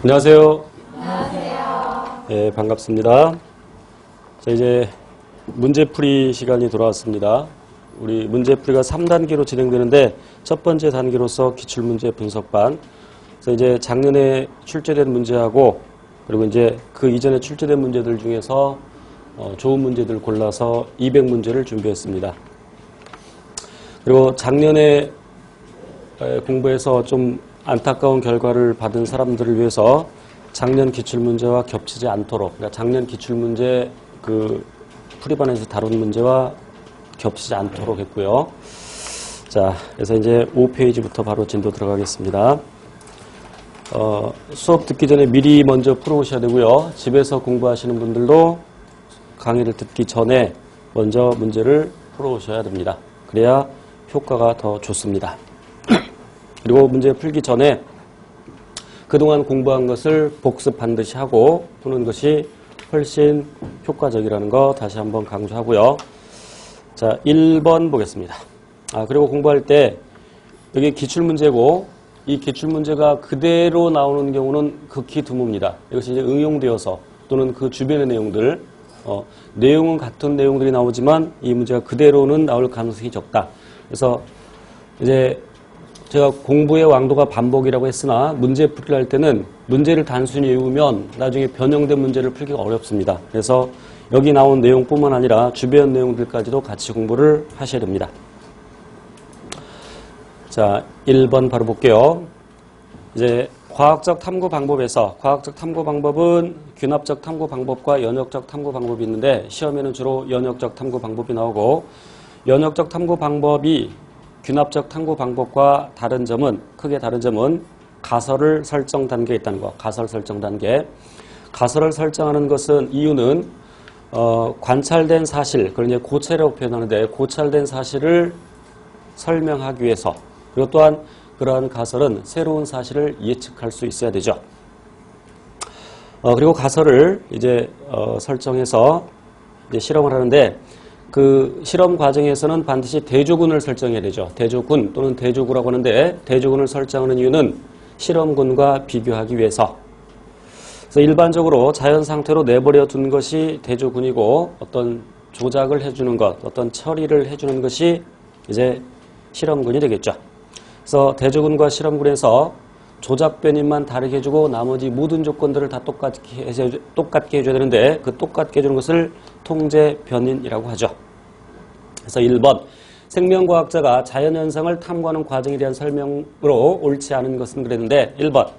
안녕하세요. 안녕하세요. 네, 반갑습니다. 자, 이제 문제풀이 시간이 돌아왔습니다. 우리 문제풀이가 3단계로 진행되는데 첫 번째 단계로서 기출문제 분석반. 그래서 이제 작년에 출제된 문제하고 그리고 이제 그 이전에 출제된 문제들 중에서 좋은 문제들 골라서 200문제를 준비했습니다. 그리고 작년에 공부해서 좀 안타까운 결과를 받은 사람들을 위해서 작년 기출문제와 겹치지 않도록, 그러니까 작년 기출문제 그 풀이반에서 다룬 문제와 겹치지 않도록 했고요. 자, 그래서 이제 5페이지부터 바로 진도 들어가겠습니다. 수업 듣기 전에 미리 먼저 풀어오셔야 되고요. 집에서 공부하시는 분들도 강의를 듣기 전에 먼저 문제를 풀어오셔야 됩니다. 그래야 효과가 더 좋습니다. 그리고 문제 풀기 전에 그동안 공부한 것을 복습 반드시 하고 푸는 것이 훨씬 효과적이라는 거 다시 한번 강조하고요. 자, 1번 보겠습니다. 그리고 공부할 때 여기 기출문제고 이 기출문제가 그대로 나오는 경우는 극히 드뭅니다. 이것이 이제 응용되어서 또는 그 주변의 내용들, 내용은 같은 내용들이 나오지만 이 문제가 그대로는 나올 가능성이 적다. 그래서 이제 제가 공부의 왕도가 반복이라고 했으나 문제 풀이를 할 때는 문제를 단순히 외우면 나중에 변형된 문제를 풀기가 어렵습니다. 그래서 여기 나온 내용뿐만 아니라 주변 내용들까지도 같이 공부를 하셔야 됩니다. 자, 1번 바로 볼게요. 이제 과학적 탐구 방법에서 과학적 탐구 방법은 귀납적 탐구 방법과 연역적 탐구 방법이 있는데 시험에는 주로 연역적 탐구 방법이 나오고 연역적 탐구 방법이 귀납적 탐구 방법과 다른 점은 크게 다른 점은 가설을 설정 단계에 있다는 거. 가설 설정 단계. 가설을 설정하는 것은 이유는 관찰된 사실, 그걸 이제 고찰이라고 표현하는데 고찰된 사실을 설명하기 위해서 그리고 또한 그러한 가설은 새로운 사실을 예측할 수 있어야 되죠. 그리고 가설을 이제 설정해서 이제 실험을 하는데 그 실험 과정에서는 반드시 대조군을 설정해야 되죠. 대조군 또는 대조구라고 하는데 대조군을 설정하는 이유는 실험군과 비교하기 위해서. 그래서 일반적으로 자연 상태로 내버려 둔 것이 대조군이고 어떤 조작을 해주는 것, 어떤 처리를 해주는 것이 이제 실험군이 되겠죠. 그래서 대조군과 실험군에서 조작 변인만 다르게 해주고 나머지 모든 조건들을 다 똑같게 해줘야 되는데 그 똑같게 해주는 것을 통제 변인이라고 하죠. 그래서 1번 생명과학자가 자연현상을 탐구하는 과정에 대한 설명으로 옳지 않은 것은 그랬는데 1번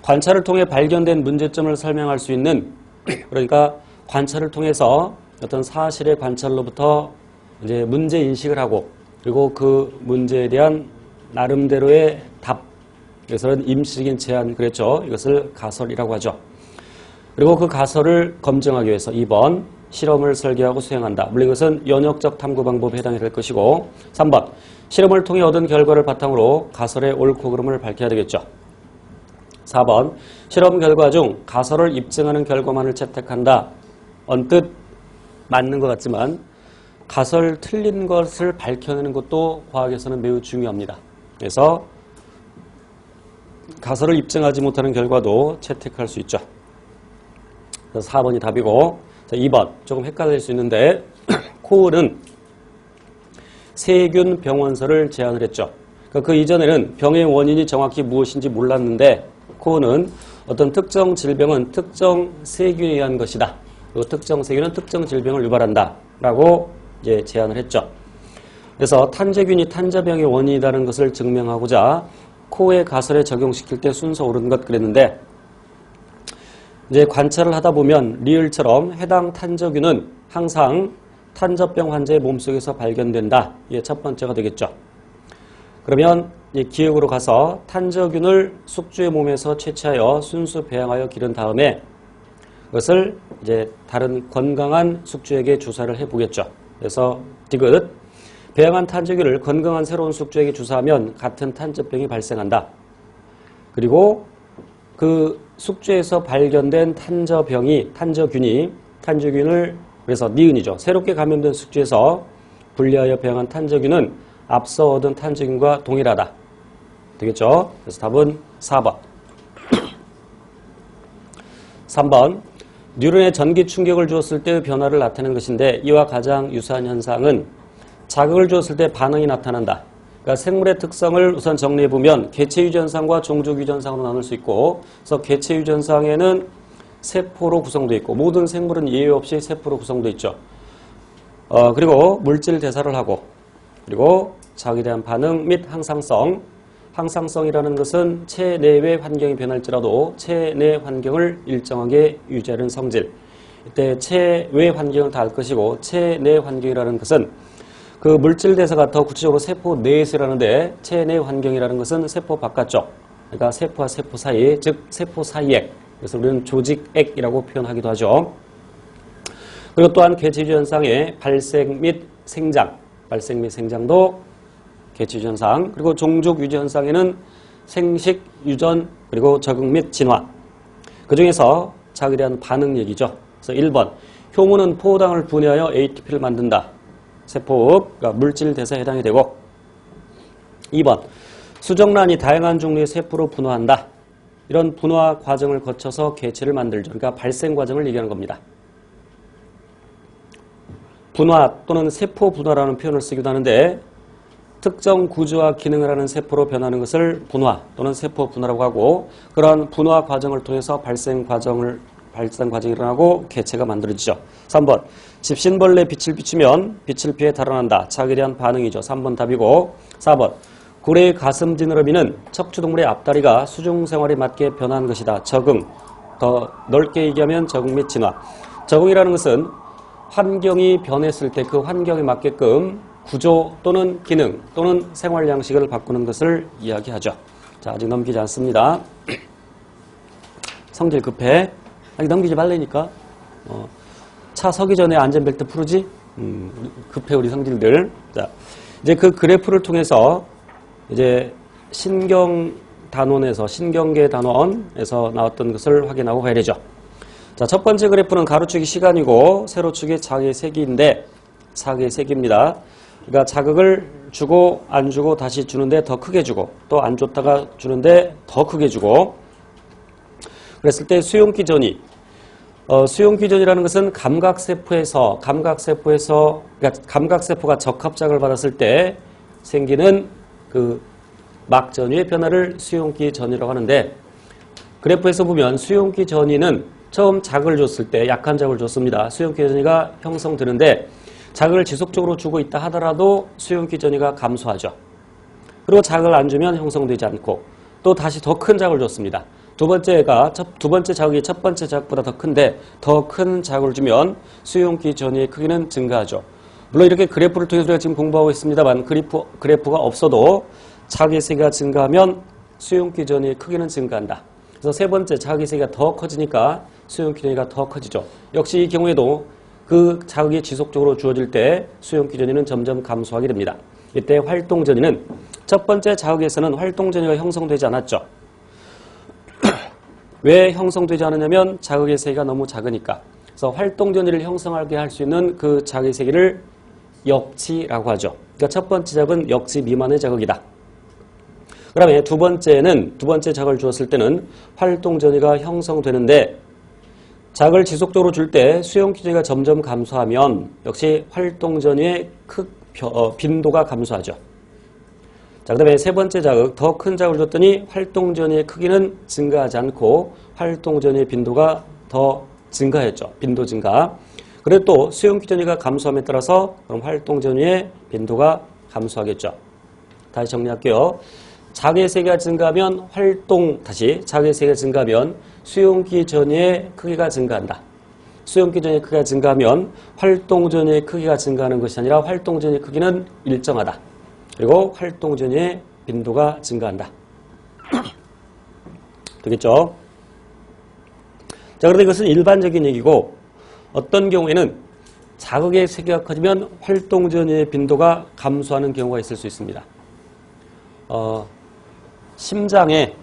관찰을 통해 발견된 문제점을 설명할 수 있는 그러니까 관찰을 통해서 어떤 사실의 관찰로부터 이제 문제 인식을 하고 그리고 그 문제에 대한 나름대로의 답 그래서는 임시적인 제안 그랬죠. 이것을 가설이라고 하죠. 그리고 그 가설을 검증하기 위해서 2번 실험을 설계하고 수행한다. 물론 이것은 연역적 탐구 방법에 해당이 될 것이고 3번 실험을 통해 얻은 결과를 바탕으로 가설의 옳고 그름을 밝혀야 되겠죠. 4번 실험 결과 중 가설을 입증하는 결과만을 채택한다. 언뜻 맞는 것 같지만 가설 틀린 것을 밝혀내는 것도 과학에서는 매우 중요합니다. 그래서 가설을 입증하지 못하는 결과도 채택할 수 있죠. 그래서 4번이 답이고 자, 2번 조금 헷갈릴 수 있는데 코울은 세균 병원서를 제안을 했죠. 그러니까 그 이전에는 병의 원인이 정확히 무엇인지 몰랐는데 코울은 어떤 특정 질병은 특정 세균에 의한 것이다. 그리고 특정 세균은 특정 질병을 유발한다. 라고 이제 제안을 했죠. 그래서 탄저균이 탄저병의 원인이라는 것을 증명하고자 코의 가설에 적용시킬 때 순서 옳은 것 그랬는데 이제 관찰을 하다 보면 리을처럼 해당 탄저균은 항상 탄저병 환자의 몸속에서 발견된다. 이게 첫 번째가 되겠죠. 그러면 기억으로 가서 탄저균을 숙주의 몸에서 채취하여 순수 배양하여 기른 다음에 그것을 이제 다른 건강한 숙주에게 주사를 해보겠죠. 그래서 디귿 배양한 탄저균을 건강한 새로운 숙주에게 주사하면 같은 탄저병이 발생한다. 그리고 그 숙주에서 발견된 탄저균을 그래서 니은이죠. 새롭게 감염된 숙주에서 분리하여 배양한 탄저균은 앞서 얻은 탄저균과 동일하다. 되겠죠? 그래서 답은 4번. 3번 뉴런에 전기 충격을 주었을 때의 변화를 나타내는 것인데 이와 가장 유사한 현상은 자극을 주었을 때 반응이 나타난다. 그러니까 생물의 특성을 우선 정리해보면 개체 유전상과 종족 유전상으로 나눌 수 있고, 그래서 개체 유전상에는 세포로 구성되어 있고 모든 생물은 예외 없이 세포로 구성되어 있죠. 그리고 물질 대사를 하고, 그리고 자극에 대한 반응 및 항상성. 항상성이라는 것은 체내외 환경이 변할지라도 체내 환경을 일정하게 유지하는 성질. 이때 체외 환경을 다 알 것이고, 체내 환경이라는 것은 그 물질 대사가 더 구체적으로 세포 내에서 일어나는데, 체내 환경이라는 것은 세포 바깥쪽, 그러니까 세포와 세포 사이, 즉 세포 사이액. 그래서 우리는 조직액이라고 표현하기도 하죠. 그리고 또한 개체 유전상의 발생 및 생장, 발생 및 생장도 개체 유전상, 그리고 종족 유전상에는 생식, 유전, 그리고 적응 및 진화. 그 중에서 자극에 대한 반응 얘기죠. 그래서 1번, 효모는 포도당을 분해하여 ATP를 만든다. 세포흡, 그러니까 물질 대사에 해당이 되고, 2번, 수정란이 다양한 종류의 세포로 분화한다. 이런 분화 과정을 거쳐서 개체를 만들죠. 그러니까 발생 과정을 얘기하는 겁니다. 분화 또는 세포 분화라는 표현을 쓰기도 하는데, 특정 구조와 기능을 하는 세포로 변하는 것을 분화 또는 세포 분화라고 하고, 그러한 분화 과정을 통해서 발생 과정이 일어나고 개체가 만들어지죠. 3번, 집신벌레에 빛을 비추면 빛을 피해 달아난다. 자극에 대한 반응이죠. 3번 답이고, 4번, 고래의 가슴 지느러미는 척추동물의 앞다리가 수중생활에 맞게 변한 것이다. 적응, 더 넓게 얘기하면 적응 및 진화. 적응이라는 것은 환경이 변했을 때 그 환경에 맞게끔 구조 또는 기능 또는 생활 양식을 바꾸는 것을 이야기하죠. 자, 아직 넘기지 않습니다. 성질 급해. 아직 넘기지 말라니까. 차 서기 전에 안전벨트 풀지? 급해 우리 성질들. 자, 이제 그 그래프를 통해서 이제 신경계 단원에서 나왔던 것을 확인하고 가야 되죠. 자, 첫 번째 그래프는 가로축이 시간이고 세로축이 자극의 세기인데, 자극의 세기입니다. 그러니까 자극을 주고 안 주고 다시 주는데 더 크게 주고, 또 안 줬다가 주는데 더 크게 주고, 그랬을 때 수용기 전이, 수용기 전이라는 것은 감각세포에서 그러니까 감각세포가 적합작을 받았을 때 생기는 그 막전위의 변화를 수용기 전이라고 하는데, 그래프에서 보면 수용기 전이는 처음 자극을 줬을 때 약한 자극을 줬습니다. 수용기 전이가 형성되는데, 자극을 지속적으로 주고 있다 하더라도 수용기 전이가 감소하죠. 그리고 자극을 안 주면 형성되지 않고, 또 다시 더 큰 자극을 줬습니다. 두 번째 자극이 첫 번째 자극보다 더 큰데, 더 큰 자극을 주면 수용기 전이의 크기는 증가하죠. 물론 이렇게 그래프를 통해서 우리가 지금 공부하고 있습니다만, 그래프가 없어도 자극의 세기가 증가하면 수용기 전이의 크기는 증가한다. 그래서 세 번째 자극의 세기가 더 커지니까 수용기 전이가 더 커지죠. 역시 이 경우에도 그 자극이 지속적으로 주어질 때 수용기 전이는 점점 감소하게 됩니다. 이때 활동 전이는 첫 번째 자극에서는 활동 전이가 형성되지 않았죠. 왜 형성되지 않았냐면 자극의 세기가 너무 작으니까. 그래서 활동 전이를 형성하게 할 수 있는 그 자극의 세기를 역치라고 하죠. 그러니까 첫 번째 자극은 역치 미만의 자극이다. 그 다음에 두 번째 자극을 주었을 때는 활동 전이가 형성되는데, 자극을 지속적으로 줄 때 수용기 전이가 점점 감소하면 역시 활동 전이의 빈도가 감소하죠. 자, 그 다음에 세 번째 자극, 더 큰 자극을 줬더니 활동 전이의 크기는 증가하지 않고 활동 전이의 빈도가 더 증가했죠. 빈도 증가. 그래도 또 수용기 전이가 감소함에 따라서 그럼 활동 전이의 빈도가 감소하겠죠. 다시 정리할게요. 자극의 세기가 증가하면 자극의 세기가 증가하면 수용기 전이의 크기가 증가한다. 수용기 전이의 크기가 증가하면 활동 전이의 크기가 증가하는 것이 아니라 활동 전이의 크기는 일정하다. 그리고 활동 전이의 빈도가 증가한다. 되겠죠? 자, 그런데 이것은 일반적인 얘기고, 어떤 경우에는 자극의 세기가 커지면 활동 전이의 빈도가 감소하는 경우가 있을 수 있습니다. 심장에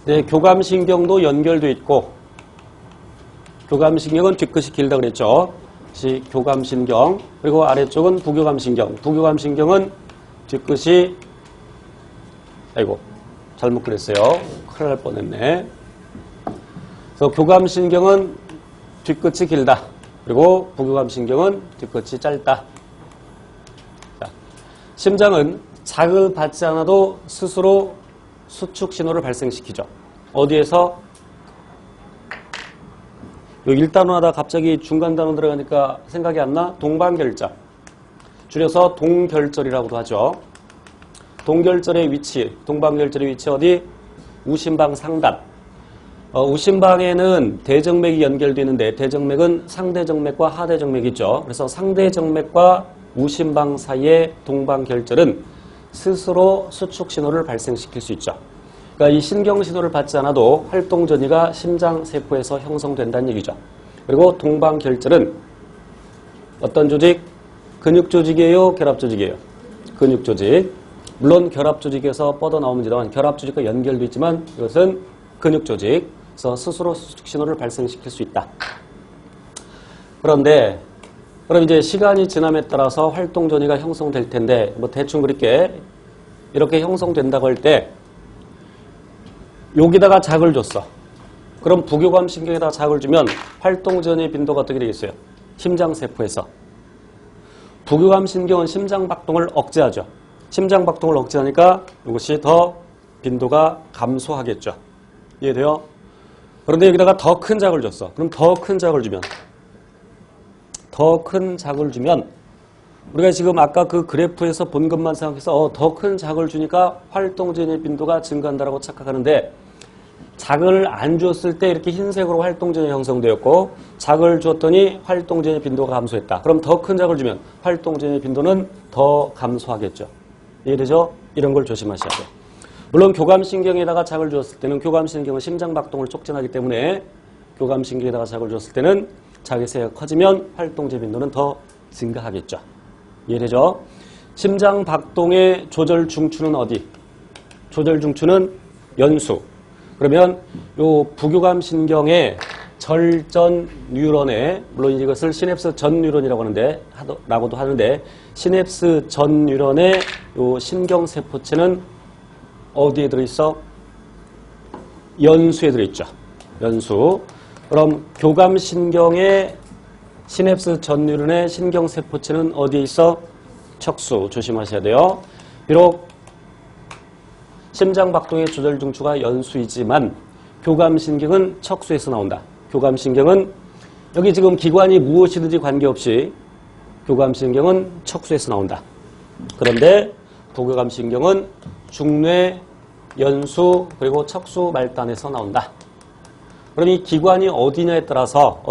네, 교감신경도 연결되어 있고, 교감신경은 뒤끝이 길다 그랬죠. 교감신경, 그리고 아래쪽은 부교감신경. 부교감신경은 뒤끝이 잘못 그랬어요. 큰일 날 뻔했네. 그래서 교감신경은 뒤끝이 길다. 그리고 부교감신경은 뒤끝이 짧다. 자, 심장은 자극받지 않아도 스스로 수축 신호를 발생시키죠. 어디에서? 요 1단원 하다 갑자기 중간 단원 들어가니까 생각이 안 나? 동반결자. 줄여서 동결절이라고도 하죠. 동결절의 위치, 동반결절의 위치 어디? 우심방 상단. 우심방에는 대정맥이 연결되어 있는데 대정맥은 상대정맥과 하대정맥이 있죠. 그래서 상대정맥과 우심방 사이의 동반결절은 스스로 수축 신호를 발생시킬 수 있죠. 그러니까 이 신경 신호를 받지 않아도 활동 전이가 심장 세포에서 형성된다는 얘기죠. 그리고 동반결절은 어떤 조직? 근육 조직이에요? 결합 조직이에요? 근육 조직. 물론 결합 조직에서 뻗어나오는지만 결합 조직과 연결되어 있지만 이것은 근육 조직. 그래서 스스로 수축 신호를 발생시킬 수 있다. 그런데 그럼 이제 시간이 지남에 따라서 활동 전이가 형성될 텐데 뭐 대충 그렇게 이렇게 형성된다고 할 때 여기다가 자극을 줬어. 그럼 부교감 신경에다가 자극을 주면 활동 전의 빈도가 어떻게 되겠어요? 심장세포에서. 부교감 신경은 심장 박동을 억제하죠. 심장 박동을 억제하니까 이것이 더 빈도가 감소하겠죠. 이해돼요? 그런데 여기다가 더 큰 자극을 줬어. 그럼 더 큰 자극을 주면 우리가 지금 아까 그 그래프에서 본 것만 생각해서 더 큰 자극을 주니까 활동 전의 빈도가 증가한다고 착각하는데 자극을 안 줬을 때 이렇게 흰색으로 활동 전이 형성되었고 자극을 줬더니 활동 전의 빈도가 감소했다. 그럼 더 큰 자극을 주면 활동 전의 빈도는 더 감소하겠죠. 이해되죠? 이런 걸 조심하셔야 돼요. 물론 교감신경에다가 자극을 줬을 때는 교감신경은 심장 박동을 촉진하기 때문에 교감신경에다가 자극을 줬을 때는 자극의 세가 커지면 활동제 빈도는 더 증가하겠죠. 이해되죠? 심장 박동의 조절 중추는 어디? 조절 중추는 연수. 그러면 요 부교감신경의 절전 뉴런에 물론 이것을 시냅스 전 뉴런이라고 라고도 하는데 시냅스 전 뉴런의 요 신경세포체는 어디에 들어있어? 연수에 들어있죠. 연수. 그럼 교감신경의 시냅스 전 뉴런의 신경세포체는 어디에 있어? 척수. 조심하셔야 돼요. 비록 심장박동의 조절 중추가 연수이지만 교감신경은 척수에서 나온다. 교감신경은 여기 지금 기관이 무엇이든지 관계없이 교감신경은 척수에서 나온다. 그런데 부교감신경은 중뇌, 연수, 그리고 척수 말단에서 나온다. 그럼 이 기관이 어디냐에 따라서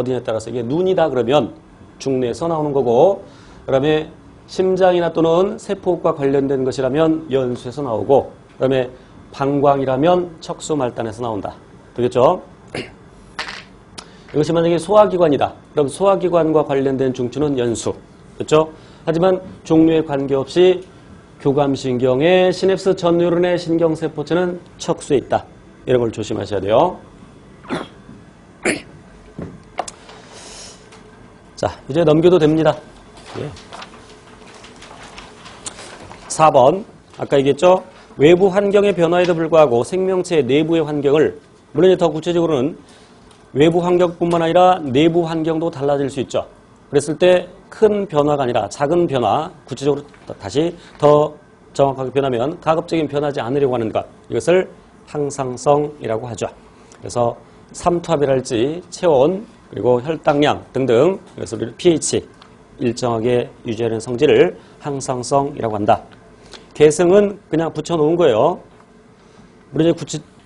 이게 눈이다 그러면 중뇌에서 나오는 거고 그다음에 심장이나 또는 세포과 관련된 것이라면 연수에서 나오고 그다음에 방광이라면 척수 말단에서 나온다. 되겠죠? 이것이 만약에 소화기관이다. 그럼 소화기관과 관련된 중추는 연수. 그렇죠? 하지만 종류에 관계없이 교감신경의 시냅스 전 뉴런의 신경세포체는 척수에 있다. 이런 걸 조심하셔야 돼요. 자, 이제 넘겨도 됩니다. 예. 4번. 아까 얘기했죠? 외부 환경의 변화에도 불구하고 생명체의 내부의 환경을 물론 더 구체적으로는 외부 환경뿐만 아니라 내부 환경도 달라질 수 있죠. 그랬을 때 큰 변화가 아니라 작은 변화, 구체적으로 다시 더 정확하게 변하면 가급적이면 변하지 않으려고 하는 것. 이것을 항상성이라고 하죠. 그래서 삼투압이랄지 체온, 그리고 혈당량 등등 그래서 pH 일정하게 유지하는 성질을 항상성이라고 한다. 계승은 그냥 붙여놓은 거예요. 우리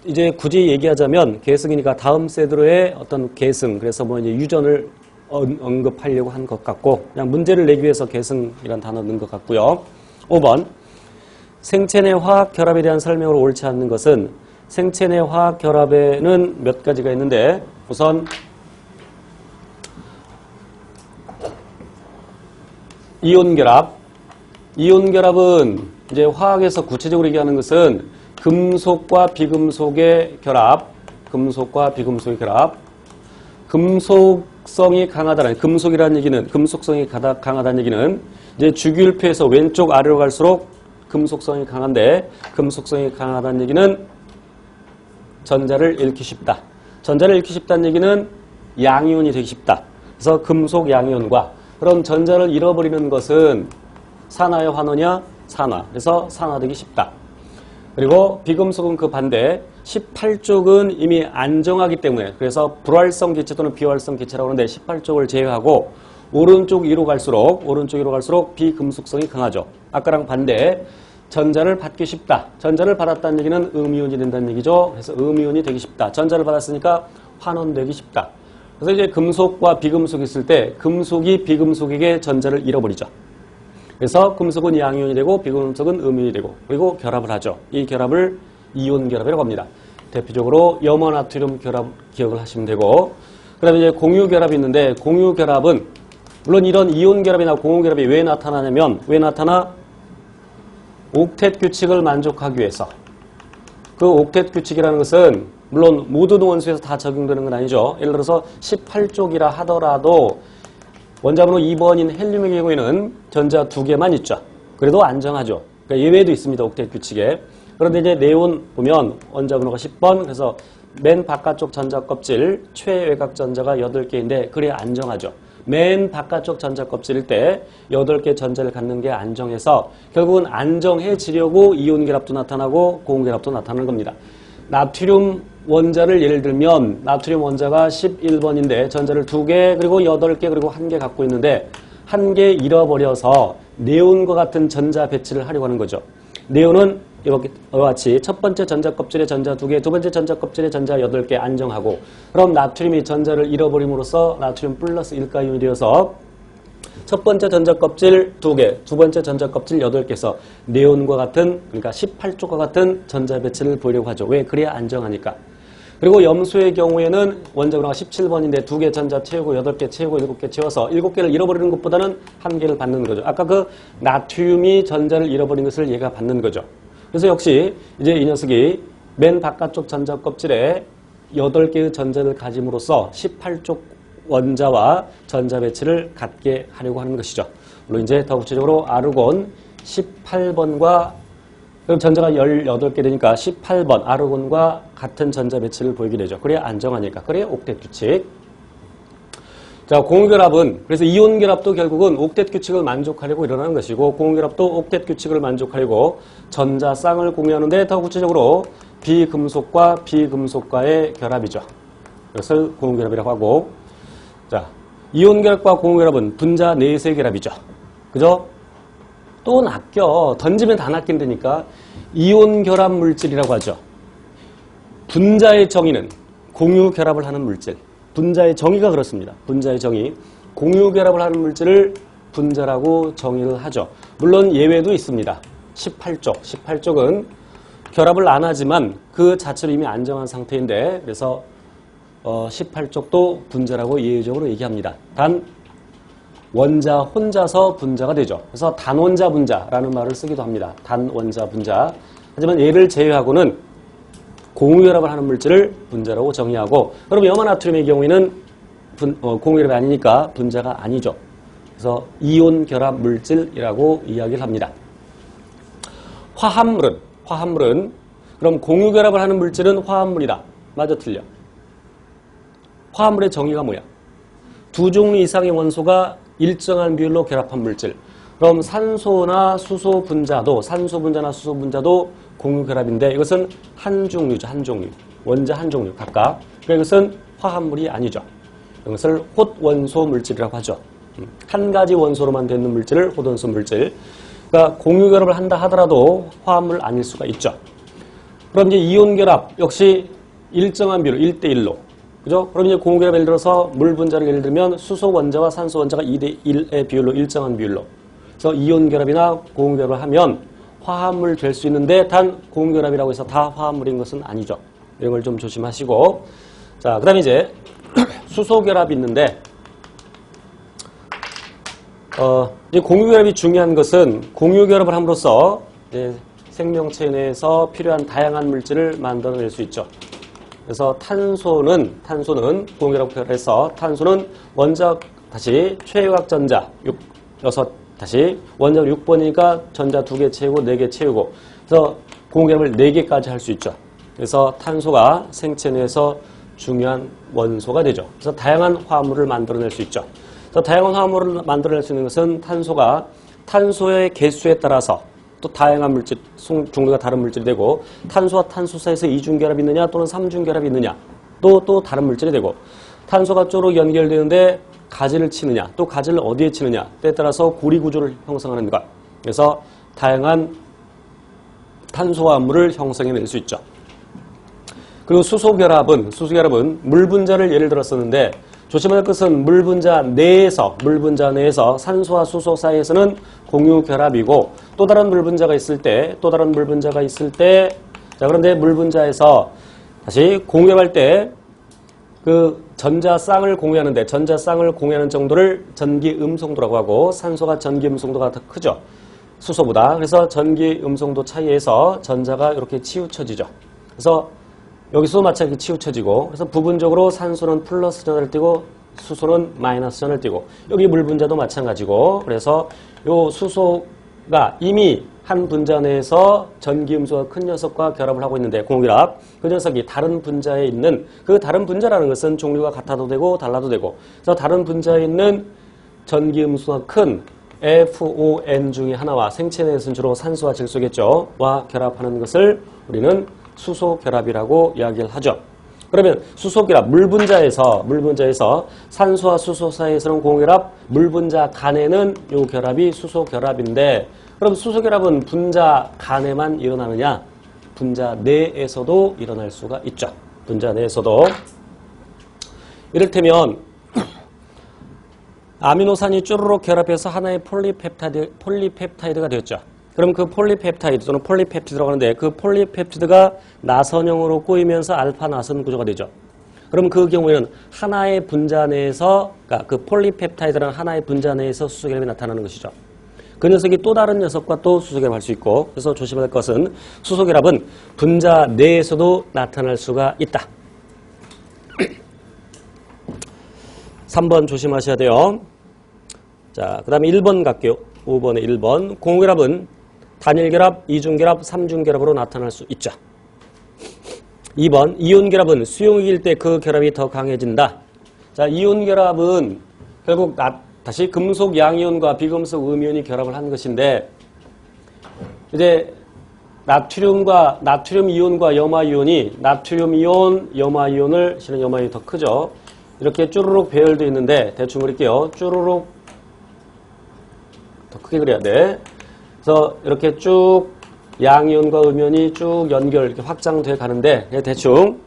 이제 굳이 얘기하자면 계승이니까 다음 세드로의 어떤 계승, 그래서 뭐 이제 유전을 언급하려고 한 것 같고, 그냥 문제를 내기 위해서 계승이라는 단어 넣은 것 같고요. 5번. 생체 내 화학 결합에 대한 설명으로 옳지 않는 것은 생체 내 화학 결합에는 몇 가지가 있는데, 우선 이온 결합. 이온 결합은 이제 화학에서 구체적으로 얘기하는 것은 금속과 비금속의 결합, 금속과 비금속의 결합. 금속성이 강하다는, 금속이라는 얘기는, 금속성이 강하다는 얘기는 이제 주기율표에서 왼쪽 아래로 갈수록 금속성이 강한데, 금속성이 강하다는 얘기는 전자를 잃기 쉽다. 전자를 잃기 쉽다는 얘기는 양이온이 되기 쉽다. 그래서 금속 양이온과 그럼 전자를 잃어버리는 것은 산화야 환원이야? 산화. 그래서 산화되기 쉽다. 그리고 비금속은 그 반대 18쪽은 이미 안정하기 때문에 그래서 불활성 기체 또는 비활성 기체라고 하는데 18쪽을 제외하고 오른쪽 위로 갈수록 비금속성이 강하죠. 아까랑 반대 전자를 받기 쉽다. 전자를 받았다는 얘기는 음이온이 된다는 얘기죠. 그래서 음이온이 되기 쉽다. 전자를 받았으니까 환원되기 쉽다. 그래서 이제 금속과 비금속이 있을 때 금속이 비금속에게 전자를 잃어버리죠. 그래서 금속은 양이온이 되고 비금속은 음이온이 되고 그리고 결합을 하죠. 이 결합을 이온 결합이라고 합니다. 대표적으로 염화 나트륨 결합 기억을 하시면 되고 그 다음에 이제 공유 결합이 있는데 공유 결합은 물론 이런 이온 결합이나 공유 결합이 왜 나타나냐면 왜 나타나? 옥텟 규칙을 만족하기 위해서 그 옥텟 규칙이라는 것은 물론 모든 원소에서 다 적용되는 건 아니죠. 예를 들어서 18쪽이라 하더라도 원자번호 2번인 헬륨의 경우에는 전자 2개만 있죠. 그래도 안정하죠. 그러니까 예외도 있습니다. 옥텟 규칙에. 그런데 이제 네온 보면 원자번호가 10번 그래서 맨 바깥쪽 전자 껍질 최외곽 전자가 8개인데 그래야 안정하죠. 맨 바깥쪽 전자 껍질일 때 8개 전자를 갖는 게 안정해서 결국은 안정해지려고 이온 결합도 나타나고 고온 결합도 나타나는 겁니다. 나트륨 원자를 예를 들면 나트륨 원자가 11번인데 전자를 2개 그리고 8개 그리고 1개 갖고 있는데 1개 잃어버려서 네온과 같은 전자 배치를 하려고 하는 거죠. 네온은 이렇게 같이 첫 번째 전자 껍질에 전자 2개, 두 번째 전자 껍질에 전자 8개 안정하고 그럼 나트륨이 전자를 잃어버림으로써 나트륨 플러스 1가이온이 되어서 첫 번째 전자 껍질 2개, 두 번째 전자 껍질 8개에서 네온과 같은 그러니까 18쪽과 같은 전자 배치를 보이려고 하죠. 왜? 그래야 안정하니까. 그리고 염소의 경우에는 원자번호가 17번인데 2개 전자 채우고 8개 채우고 7개 채워서 7개를 잃어버리는 것보다는 1개를 받는 거죠. 아까 그 나트륨이 전자를 잃어버린 것을 얘가 받는 거죠. 그래서 역시 이제 이 녀석이 맨 바깥쪽 전자 껍질에 8개의 전자를 가짐으로써 18쪽 원자와 전자 배치를 갖게 하려고 하는 것이죠. 물론 이제 더 구체적으로 아르곤 18번과 그럼 전자가 18개 되니까 18번 아르곤과 같은 전자 배치를 보이게 되죠. 그래야 안정하니까. 그래야 옥텟 규칙. 자, 공유결합은 그래서 이온 결합도 결국은 옥텟 규칙을 만족하려고 일어나는 것이고 공유결합도 옥텟 규칙을 만족하려고 전자 쌍을 공유하는데 더 구체적으로 비금속과 비금속과의 결합이죠. 그것을 공유결합이라고 하고 자, 이온 결합과 공유결합은 분자 내세 결합이죠. 그죠? 또 낚여. 던지면 다 낚인다니까. 이온 결합 물질이라고 하죠. 분자의 정의는 공유 결합을 하는 물질. 분자의 정의가 그렇습니다. 분자의 정의. 공유 결합을 하는 물질을 분자라고 정의를 하죠. 물론 예외도 있습니다. 18쪽. 18쪽은 결합을 안 하지만 그 자체로 이미 안정한 상태인데 그래서 18쪽도 분자라고 예외적으로 얘기합니다. 단 원자 혼자서 분자가 되죠. 그래서 단원자 분자라는 말을 쓰기도 합니다. 단원자 분자. 하지만 얘를 제외하고는 공유결합을 하는 물질을 분자라고 정의하고 그럼 염화나트륨의 경우에는 공유결합이 아니니까 분자가 아니죠. 그래서 이온 결합 물질이라고 이야기를 합니다. 화합물은 그럼 공유결합을 하는 물질은 화합물이다. 맞아 틀려? 화합물의 정의가 뭐야? 두 종류 이상의 원소가 일정한 비율로 결합한 물질. 그럼 산소나 수소 분자도 산소 분자나 수소 분자도 공유 결합인데 이것은 한 종류죠. 한 종류. 원자 한 종류 각각. 그러니까 이것은 화합물이 아니죠. 이것을 홑원소 물질이라고 하죠. 한 가지 원소로만 되는 물질을 홑원소 물질. 그러니까 공유 결합을 한다 하더라도 화합물 아닐 수가 있죠. 그럼 이제 이온 결합 역시 일정한 비율 1대1로. 그죠? 그럼 이제 공유 결합 예를 들어서 물 분자를 예를 들면 수소 원자와 산소 원자가 2대1의 비율로 일정한 비율로. 그래서 이온 결합이나 공유 결합을 하면 화합물 될 수 있는데 단 공유 결합이라고 해서 다 화합물인 것은 아니죠. 이런 걸 좀 조심하시고. 자, 그다음에 이제 수소 결합이 있는데 이제 공유 결합이 중요한 것은 공유 결합을 함으로써 이제 생명체 내에서 필요한 다양한 물질을 만들어낼 수 있죠. 그래서 탄소는 공유 결합해서 탄소는 원자 다시 최외곽 전자 6 다시 원자 6번이니까 전자 2개 채우고 4개 채우고 그래서 공유 결합을 4개까지 할 수 있죠. 그래서 탄소가 생체 내에서 중요한 원소가 되죠. 그래서 다양한 화합물을 만들어낼 수 있죠. 그래서 다양한 화합물을 만들어낼 수 있는 것은 탄소가 탄소의 개수에 따라서 또 다양한 물질, 종류가 다른 물질이 되고 탄소와 탄소 사이에서 이중결합이 있느냐 또는 삼중결합이 있느냐 또 다른 물질이 되고 탄소가 쪼록 연결되는데 가지를 치느냐 또 가지를 어디에 치느냐 때에 따라서 고리구조를 형성하는 것. 그래서 다양한 탄소화합물을 형성해낼 수 있죠. 그리고 수소결합은 물 분자를 예를 들었었는데 조심할 것은 물 분자 내에서 산소와 수소 사이에서는 공유 결합이고 또 다른 물 분자가 있을 때 자, 그런데 물 분자에서 다시 공유할 때 그 전자쌍을 공유하는 정도를 전기음성도라고 하고 산소가 전기음성도가 더 크죠. 수소보다. 그래서 전기음성도 차이에서 전자가 이렇게 치우쳐지죠. 그래서 여기서도 마찬가지로 치우쳐지고 그래서 부분적으로 산소는 플러스 전을 띠고 수소는 마이너스 전을 띠고 여기 물 분자도 마찬가지고 그래서 요 수소가 이미 한 분자 내에서 전기음수가 큰 녀석과 결합을 하고 있는데 공결합 그 녀석이 다른 분자에 있는 그 다른 분자라는 것은 종류가 같아도 되고 달라도 되고 그래서 다른 분자에 있는 전기음수가 큰 FON 중에 하나와 생체 내에서는 주로 산소와 질소겠죠. 와 결합하는 것을 우리는 수소결합이라고 이야기를 하죠. 그러면 수소결합, 물 분자에서 산소와 수소 사이에서는 공결합, 물 분자 간에는 이 결합이 수소결합인데 그럼 수소결합은 분자 간에만 일어나느냐? 분자 내에서도 일어날 수가 있죠. 분자 내에서도. 이를테면 아미노산이 쭈루룩 결합해서 하나의 폴리펩타이드가 되었죠. 그럼 그 폴리펩타이드 또는 폴리펩티드라고 하는데 그 폴리펩티드가 나선형으로 꼬이면서 알파 나선 구조가 되죠. 그럼 그 경우에는 하나의 분자 내에서 그러니까 그 폴리펩타이드라는 하나의 분자 내에서 수소결합이 나타나는 것이죠. 그 녀석이 또 다른 녀석과 또 수소결합할 수 있고 그래서 조심할 것은 수소결합은 분자 내에서도 나타날 수가 있다. 3번 조심하셔야 돼요. 자, 그 다음에 1번 갈게요. 5번에 1번. 공결합은 단일결합, 이중결합, 삼중결합으로 나타날 수 있죠. 2번. 이온결합은 수용액일 때 그 결합이 더 강해진다. 자, 이온결합은 결국 다시 금속 양이온과 비금속 음이온이 결합을 한 것인데 이제 나트륨 이온과 염화 이온이 나트륨 이온, 염화 이온을 실은 염화 이온이 더 크죠. 이렇게 쭈루룩 배열되어 있는데 대충 그릴게요. 쭈루룩 더 크게 그려야 돼. 그래서 이렇게 쭉 양이온과 음이온이 쭉 연결 이렇게 확장돼 가는데 대충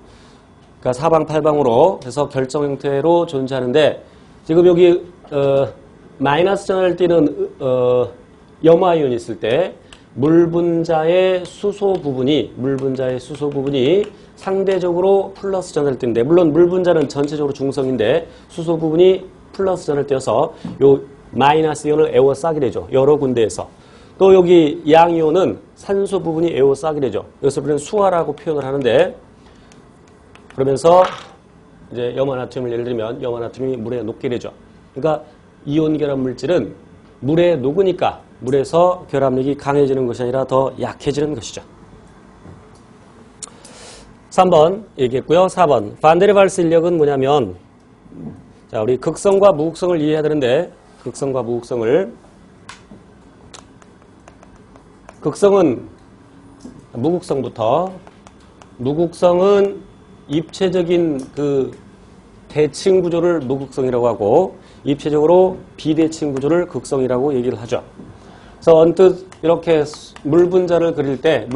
그러니까 사방팔방으로 그래서 결정 형태로 존재하는데 지금 여기 마이너스 전을 띠는 염화 이온이 있을 때 물 분자의 수소 부분이 상대적으로 플러스 전을 띠는데 물론 물 분자는 전체적으로 중성인데 수소 부분이 플러스 전을 띄어서 요 마이너스 이온을 에워싸게 되죠. 여러 군데에서. 또 여기 양이온은 산소 부분이 에워싸게 되죠. 여기서 우리는 수화라고 표현을 하는데 그러면서 이제 염화나트륨을 예를 들면 염화나트륨이 물에 녹게 되죠. 그러니까 이온 결합 물질은 물에 녹으니까 물에서 결합력이 강해지는 것이 아니라 더 약해지는 것이죠. 3번 얘기했고요. 4번 반데르발스 인력은 뭐냐면 자, 우리 극성과 무극성을 이해해야 되는데 극성과 무극성을 극성은 무극성은 입체적인 그 대칭 구조를 무극성이라고 하고 입체적으로 비대칭 구조를 극성이라고 얘기를 하죠. 그래서 언뜻 이렇게 물 분자를 그릴 때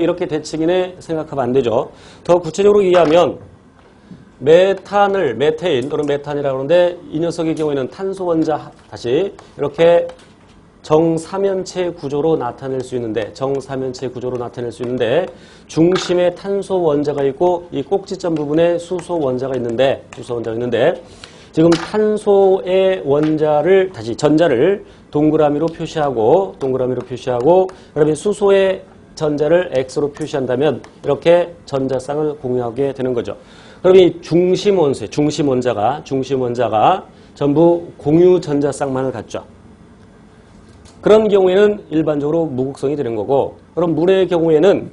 이렇게 대칭이네 생각하면 안 되죠. 더 구체적으로 얘기하면 메테인 또는 메탄이라고 하는데 이 녀석의 경우에는 탄소 원자 다시 이렇게 정사면체 구조로 나타낼 수 있는데 중심에 탄소 원자가 있고 이 꼭지점 부분에 수소 원자가 있는데 지금 탄소의 원자를 다시 전자를 동그라미로 표시하고 그러면 수소의 전자를 X로 표시한다면 이렇게 전자쌍을 공유하게 되는 거죠. 그럼 이 중심 원자가 전부 공유 전자쌍만을 갖죠. 그런 경우에는 일반적으로 무극성이 되는 거고 그럼 물의 경우에는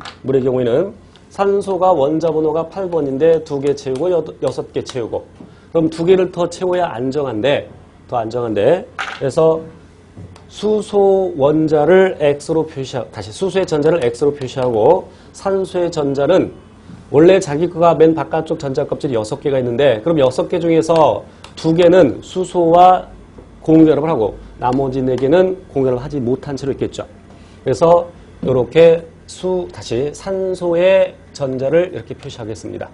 산소가 원자 번호가 8번인데 2개 채우고 6개 채우고 그럼 2개를 더 채워야 안정한데 더 안정한데 그래서 수소 원자를 X로 표시하고 다시 수소의 전자를 X로 표시하고 산소의 전자는 원래 자기 거가 맨 바깥쪽 전자 껍질이 6개가 있는데 그럼 6개 중에서 2개는 수소와 공유결합을 하고 나머지 4개는 공유결합을 하지 못한 채로 있겠죠. 그래서 이렇게 다시 산소의 전자를 이렇게 표시하겠습니다.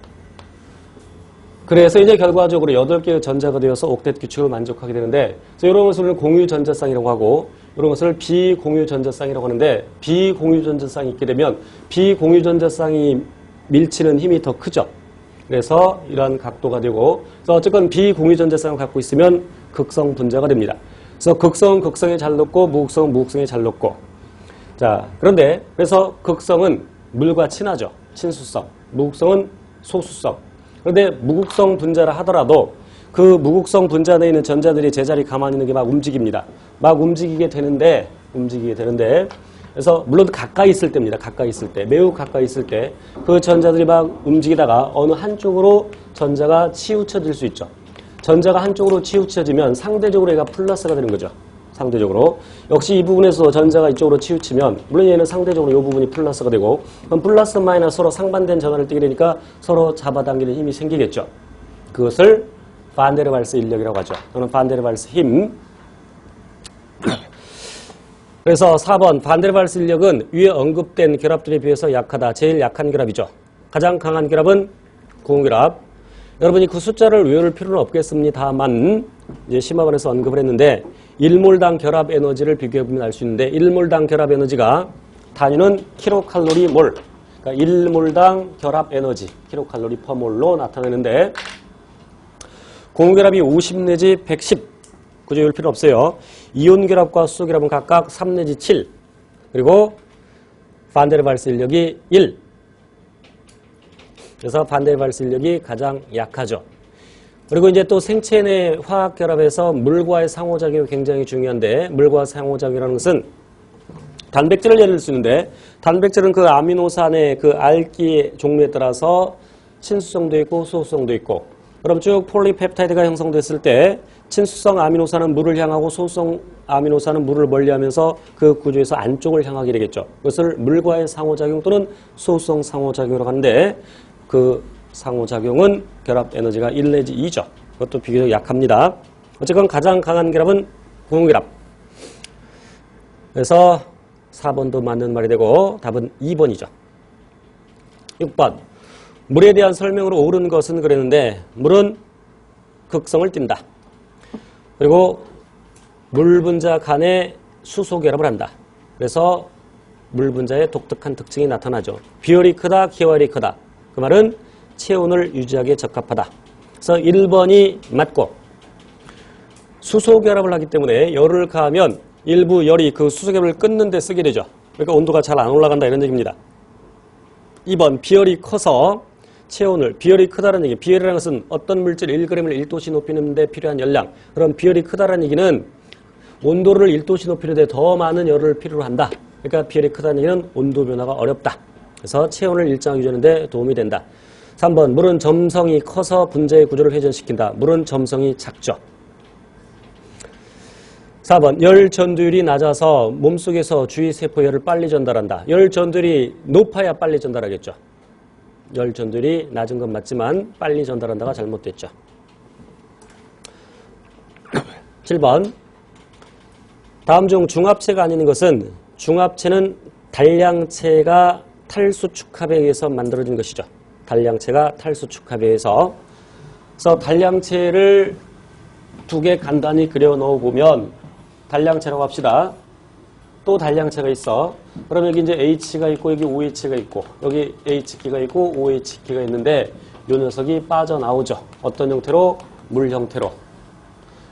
그래서 이제 결과적으로 8개의 전자가 되어서 옥텟 규칙을 만족하게 되는데 이런 것을 공유 전자쌍이라고 하고 이런 것을 비공유 전자쌍이라고 하는데 비공유 전자쌍이 있게 되면 비공유 전자쌍이 밀치는 힘이 더 크죠. 그래서 이러한 각도가 되고 그래서 어쨌건 비공유 전자쌍을 갖고 있으면 극성 분자가 됩니다. 그래서 극성은 극성에 잘 녹고 무극성은 무극성에 잘 녹고 자 그런데 그래서 극성은 물과 친하죠. 친수성. 무극성은 소수성. 그런데 무극성 분자라 하더라도 그 무극성 분자 내에 있는 전자들이 제자리 가만히 있는 게 막 움직입니다. 막 움직이게 되는데 그래서 물론 가까이 있을 때입니다. 가까이 있을 때 매우 가까이 있을 때 그 전자들이 막 움직이다가 어느 한쪽으로 전자가 치우쳐질 수 있죠. 전자가 한쪽으로 치우쳐지면 상대적으로 얘가 플러스가 되는 거죠. 상대적으로. 역시 이 부분에서 전자가 이쪽으로 치우치면 물론 얘는 상대적으로 이 부분이 플러스가 되고 그럼 플러스 마이너스 서로 상반된 전환을 띠게 되니까 서로 잡아당기는 힘이 생기겠죠. 그것을 반데르발스 인력이라고 하죠. 또는 반데르발스 힘. 그래서 4번 반데르발스 인력은 위에 언급된 결합들에 비해서 약하다. 제일 약한 결합이죠. 가장 강한 결합은 고온결합. 여러분이 그 숫자를 외울 필요는 없겠습니다만 이제 심화반에서 언급을 했는데 1몰당 결합 에너지를 비교해보면 알 수 있는데 1몰당 결합 에너지가 단위는 킬로칼로리 몰 그러니까 1몰당 결합 에너지 킬로칼로리 퍼 몰로 나타내는데 고온결합이 50 내지 110 그저 외울 필요 없어요. 이온결합과 수소결합은 각각 3 내지 7 그리고 반데르발스 인력이 1 그래서 반데르발스 인력이 가장 약하죠. 그리고 이제 또 생체 내 화학결합에서 물과의 상호작용이 굉장히 중요한데 물과 상호작용이라는 것은 단백질을 예를 들 수 있는데 단백질은 그 아미노산의 그 알기 종류에 따라서 친수성도 있고 소수성도 있고 그럼 쭉 폴리펩타이드가 형성됐을 때 친수성 아미노산은 물을 향하고 소수성 아미노산은 물을 멀리하면서 그 구조에서 안쪽을 향하게 되겠죠. 그것을 물과의 상호작용 또는 소수성 상호작용이라고 하는데 그 상호작용은 결합 에너지가 1 내지 2죠. 그것도 비교적 약합니다. 어쨌건 가장 강한 결합은 고온결합. 그래서 4번도 맞는 말이 되고 답은 2번이죠. 6번. 물에 대한 설명으로 옳은 것은 그랬는데 물은 극성을 띈다. 그리고 물 분자 간에 수소 결합을 한다. 그래서 물 분자의 독특한 특징이 나타나죠. 비율이 크다, 기화율이 크다. 그 말은 체온을 유지하기에 적합하다. 그래서 1번이 맞고 수소 결합을 하기 때문에 열을 가하면 일부 열이 그 수소 결합을 끊는 데 쓰게 되죠. 그러니까 온도가 잘 안 올라간다 이런 얘기입니다. 2번 비열이 커서 체온을 비열이 크다는 얘기. 비열이라는 것은 어떤 물질 1g을 1도씨 높이는 데 필요한 열량. 그럼 비열이 크다는 얘기는 온도를 1도씨 높이는 데 더 많은 열을 필요로 한다. 그러니까 비열이 크다는 얘기는 온도 변화가 어렵다. 그래서 체온을 일정하게 유지하는 데 도움이 된다. 3번 물은 점성이 커서 분자의 구조를 회전시킨다. 물은 점성이 작죠. 4번 열 전도율이 낮아서 몸속에서 주위 세포 열을 빨리 전달한다. 열 전도율이 높아야 빨리 전달하겠죠. 열 전도율이 낮은 건 맞지만 빨리 전달한다가 잘못됐죠. 7번 다음 중 중합체가 아닌 것은 중합체는 단량체가 탈수축합에 의해서 만들어진 것이죠. 단량체가 탈수축합에 의해서. 그래서 단량체를 2개 간단히 그려 넣어보면 단량체라고 합시다. 또 단량체가 있어. 그럼 여기 이제 H가 있고 여기 OH가 있고 여기 H기가 있고 OH기가 있는데 이 녀석이 빠져나오죠. 어떤 형태로? 물 형태로.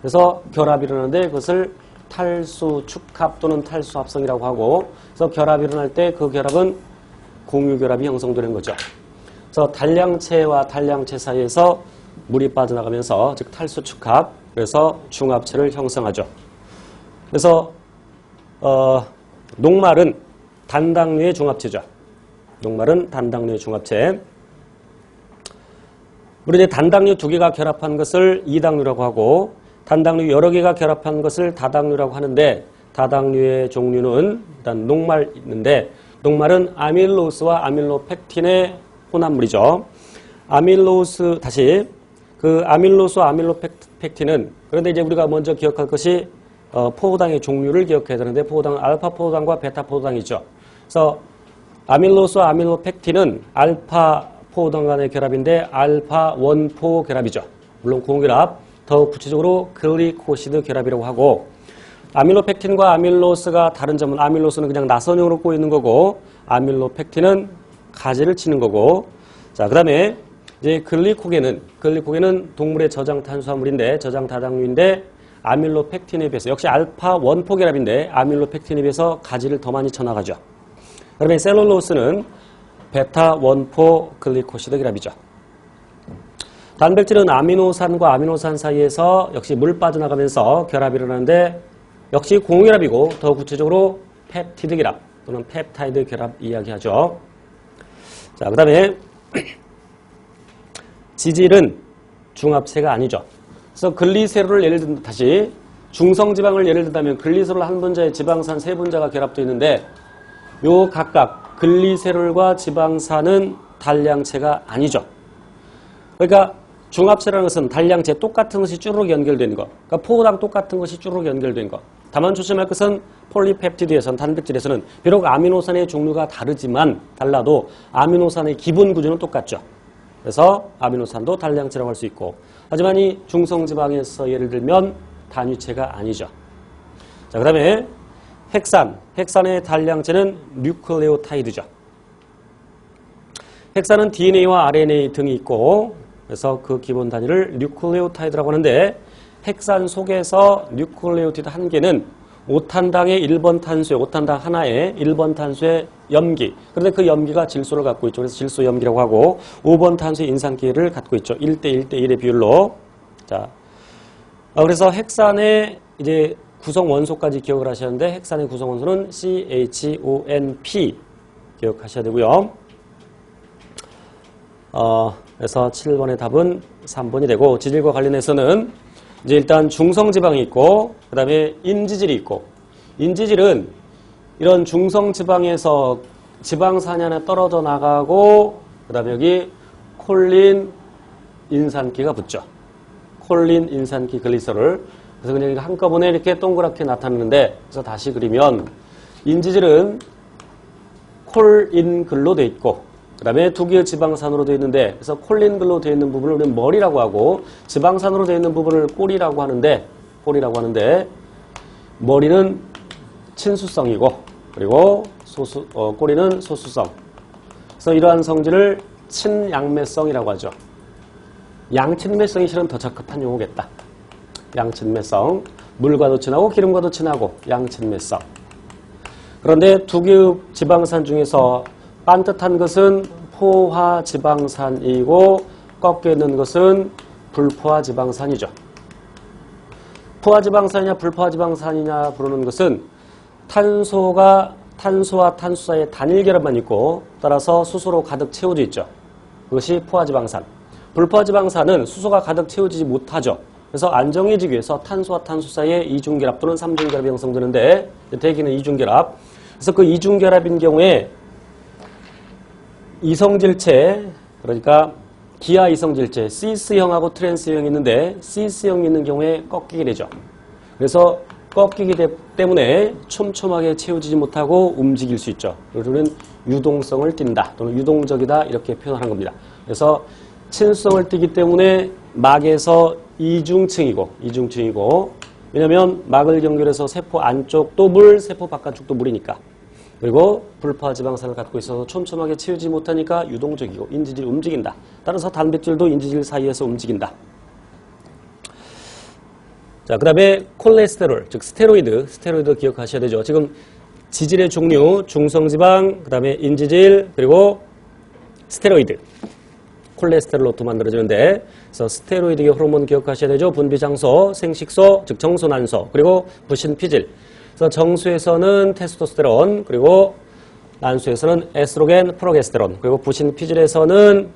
그래서 결합이 일어나는데 그것을 탈수축합 또는 탈수합성이라고 하고 그래서 결합이 일어날 때 그 결합은 공유결합이 형성되는 거죠. 그래서 단량체와 단량체 사이에서 물이 빠져나가면서 즉 탈수축합 그래서 중합체를 형성하죠. 그래서 녹말은 단당류의 중합체죠. 녹말은 단당류의 중합체. 우리 이제 단당류 두 개가 결합한 것을 이당류라고 하고 단당류 여러 개가 결합한 것을 다당류라고 하는데 다당류의 종류는 일단 녹말 있는데 녹말은 아밀로스와 아밀로펙틴의 혼합물이죠. 아밀로스 다시 그 아밀로스와 아밀로펙틴은 그런데 이제 우리가 먼저 기억할 것이 포도당의 종류를 기억해야 되는데 포도당은 알파 포도당과 베타 포도당이죠. 그래서 아밀로스와 아밀로펙틴은 알파 포도당 간의 결합인데 알파 원포 결합이죠. 물론 고결합, 더 구체적으로 글리코시드 결합이라고 하고 아밀로펙틴과 아밀로스가 다른 점은 아밀로스는 그냥 나선형으로 꼬이는 거고 아밀로펙틴은 가지를 치는 거고 자 그다음에 이제 글리코겐은 동물의 저장 탄수화물인데 저장 다당류인데 아밀로펙틴에 비해서 역시 알파 원포 결합인데 아밀로펙틴에 비해서 가지를 더 많이 쳐나가죠. 그다음에 셀룰로스는 베타 원포 글리코시드 결합이죠. 단백질은 아미노산과 아미노산 사이에서 역시 물 빠져나가면서 결합이 일어나는데 역시 공결합이고 더 구체적으로 펩티드 결합 또는 펩타이드 결합 이야기하죠. 자, 그다음에 지질은 중합체가 아니죠. 그래서 글리세롤을 예를 든다 다시 중성지방을 예를 든다면 글리세롤 한 분자에 지방산 세 분자가 결합되어 있는데 요 각각 글리세롤과 지방산은 단량체가 아니죠. 그러니까 중합체라는 것은 단량체 똑같은 것이 쭈르륵 연결되는 것. 그러니까 포도당 똑같은 것이 쭈르륵 연결된 것. 다만 조심할 것은 폴리펩티드에서는 단백질에서는 비록 아미노산의 종류가 달라도 아미노산의 기본 구조는 똑같죠. 그래서 아미노산도 단량체라고 할 수 있고 하지만 이 중성지방에서 예를 들면 단위체가 아니죠. 자, 그 다음에 핵산의 단량체는 뉴클레오타이드죠. 핵산은 DNA와 RNA 등이 있고 그래서 그 기본 단위를 뉴클레오타이드라고 하는데 핵산 속에서 뉴클레오티드 한 개는 5탄당의 1번 탄수에 5탄당 하나에 1번 탄수의 염기 그런데 그 염기가 질소를 갖고 있죠. 그래서 질소 염기라고 하고 5번 탄수의 인산기를 갖고 있죠. 1대1의 비율로. 자, 그래서 핵산의 이제 구성 원소까지 기억을 하셨는데 핵산의 구성 원소는 CHONP 기억하셔야 되고요. 그래서 7번의 답은 3번이 되고 지질과 관련해서는 이제 일단 중성지방이 있고 그 다음에 인지질이 있고 인지질은 이런 중성지방에서 지방산이 하나 떨어져 나가고 그 다음에 여기 콜린 인산기가 붙죠. 콜린 인산기 글리서롤 그래서 그냥 한꺼번에 이렇게 동그랗게 나타나는데 그래서 다시 그리면 인지질은 콜인글로 되어 있고 그 다음에 두 개의 지방산으로 되어 있는데 그래서 콜린글로 되어 있는 부분을 우리는 머리라고 하고 지방산으로 되어 있는 부분을 꼬리라고 하는데 머리는 친수성이고 그리고 꼬리는 소수성 그래서 이러한 성질을 친양매성이라고 하죠. 양친매성이 실은 더 적합한 용어겠다. 양친매성 물과도 친하고 기름과도 친하고 양친매성 그런데 두 개의 지방산 중에서 반듯한 것은 포화지방산이고 꺾여 있는 것은 불포화지방산이죠. 포화지방산이냐 불포화지방산이냐 부르는 것은 탄소와 탄수 사이에 단일 결합만 있고 따라서 수소로 가득 채워져 있죠. 그것이 포화지방산. 불포화지방산은 수소가 가득 채워지지 못하죠. 그래서 안정해지기 위해서 탄소와 탄수 사이에 이중결합 또는 삼중결합이 형성되는데 대개는 이중결합. 그래서 그 이중결합인 경우에 이성질체 그러니까 기하 이성질체 시스형하고 트랜스형이 있는데 시스형이 있는 경우에 꺾이게 되죠. 그래서 꺾이기 때문에 촘촘하게 채워지지 못하고 움직일 수 있죠. 우리는 유동성을 띈다 또는 유동적이다 이렇게 표현하는 겁니다. 그래서 친수성을 띠기 때문에 막에서 이중층이고 왜냐하면 막을 연결해서 세포 안쪽도 물, 세포 바깥쪽도 물이니까 그리고 불포화지방산을 갖고 있어서 촘촘하게 채우지 못하니까 유동적이고 인지질이 움직인다. 따라서 단백질도 인지질 사이에서 움직인다. 자, 그 다음에 콜레스테롤, 즉 스테로이드 기억하셔야 되죠. 지금 지질의 종류, 중성지방, 그 다음에 인지질, 그리고 스테로이드. 콜레스테롤로도 만들어지는데 그래서 스테로이드계 호르몬 기억하셔야 되죠. 분비장소, 생식소, 즉 정소난소, 그리고 부신피질. 그래서 정수에서는 테스토스테론, 그리고 난소에서는 에스트로겐, 프로게스테론, 그리고 부신 피질에서는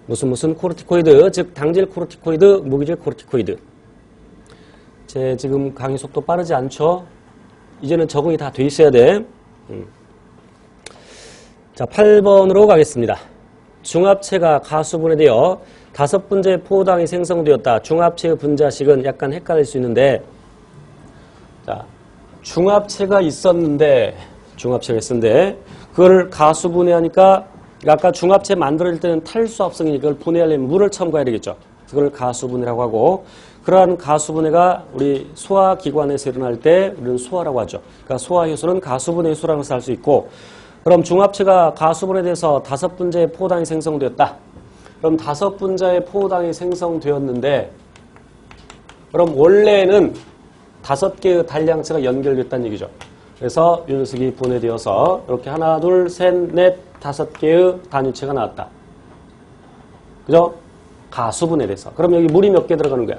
무슨 코르티코이드, 즉 당질 코르티코이드, 무기질 코르티코이드. 제 지금 강의 속도 빠르지 않죠? 이제는 적응이 다 돼 있어야 돼. 자, 8번으로 가겠습니다. 중합체가 가수분해되어 5분자의 포당이 생성되었다. 중합체의 분자식은 약간 헷갈릴 수 있는데, 자, 중합체가 있었는데, 그걸 가수분해하니까, 아까 중합체 만들어질 때는 탈수합성이니까 그걸 분해하려면 물을 첨가해야 되겠죠. 그걸 가수분해라고 하고, 그러한 가수분해가 우리 소화기관에서 일어날 때 우리는 소화라고 하죠. 그러니까 소화효소는 가수분해 효소라는 것을 알 수 있고, 그럼 중합체가 가수분해돼서 5분자의 포당이 생성되었다. 그럼 5분자의 포당이 생성되었는데, 그럼 원래는 5개의 단량체가 연결됐다는 얘기죠. 그래서 이 녀석이 분해되어서 이렇게 하나, 둘, 셋, 넷, 5개의 단위체가 나왔다. 그죠? 가수분해돼서. 그럼 여기 물이 몇 개 들어가는 거야?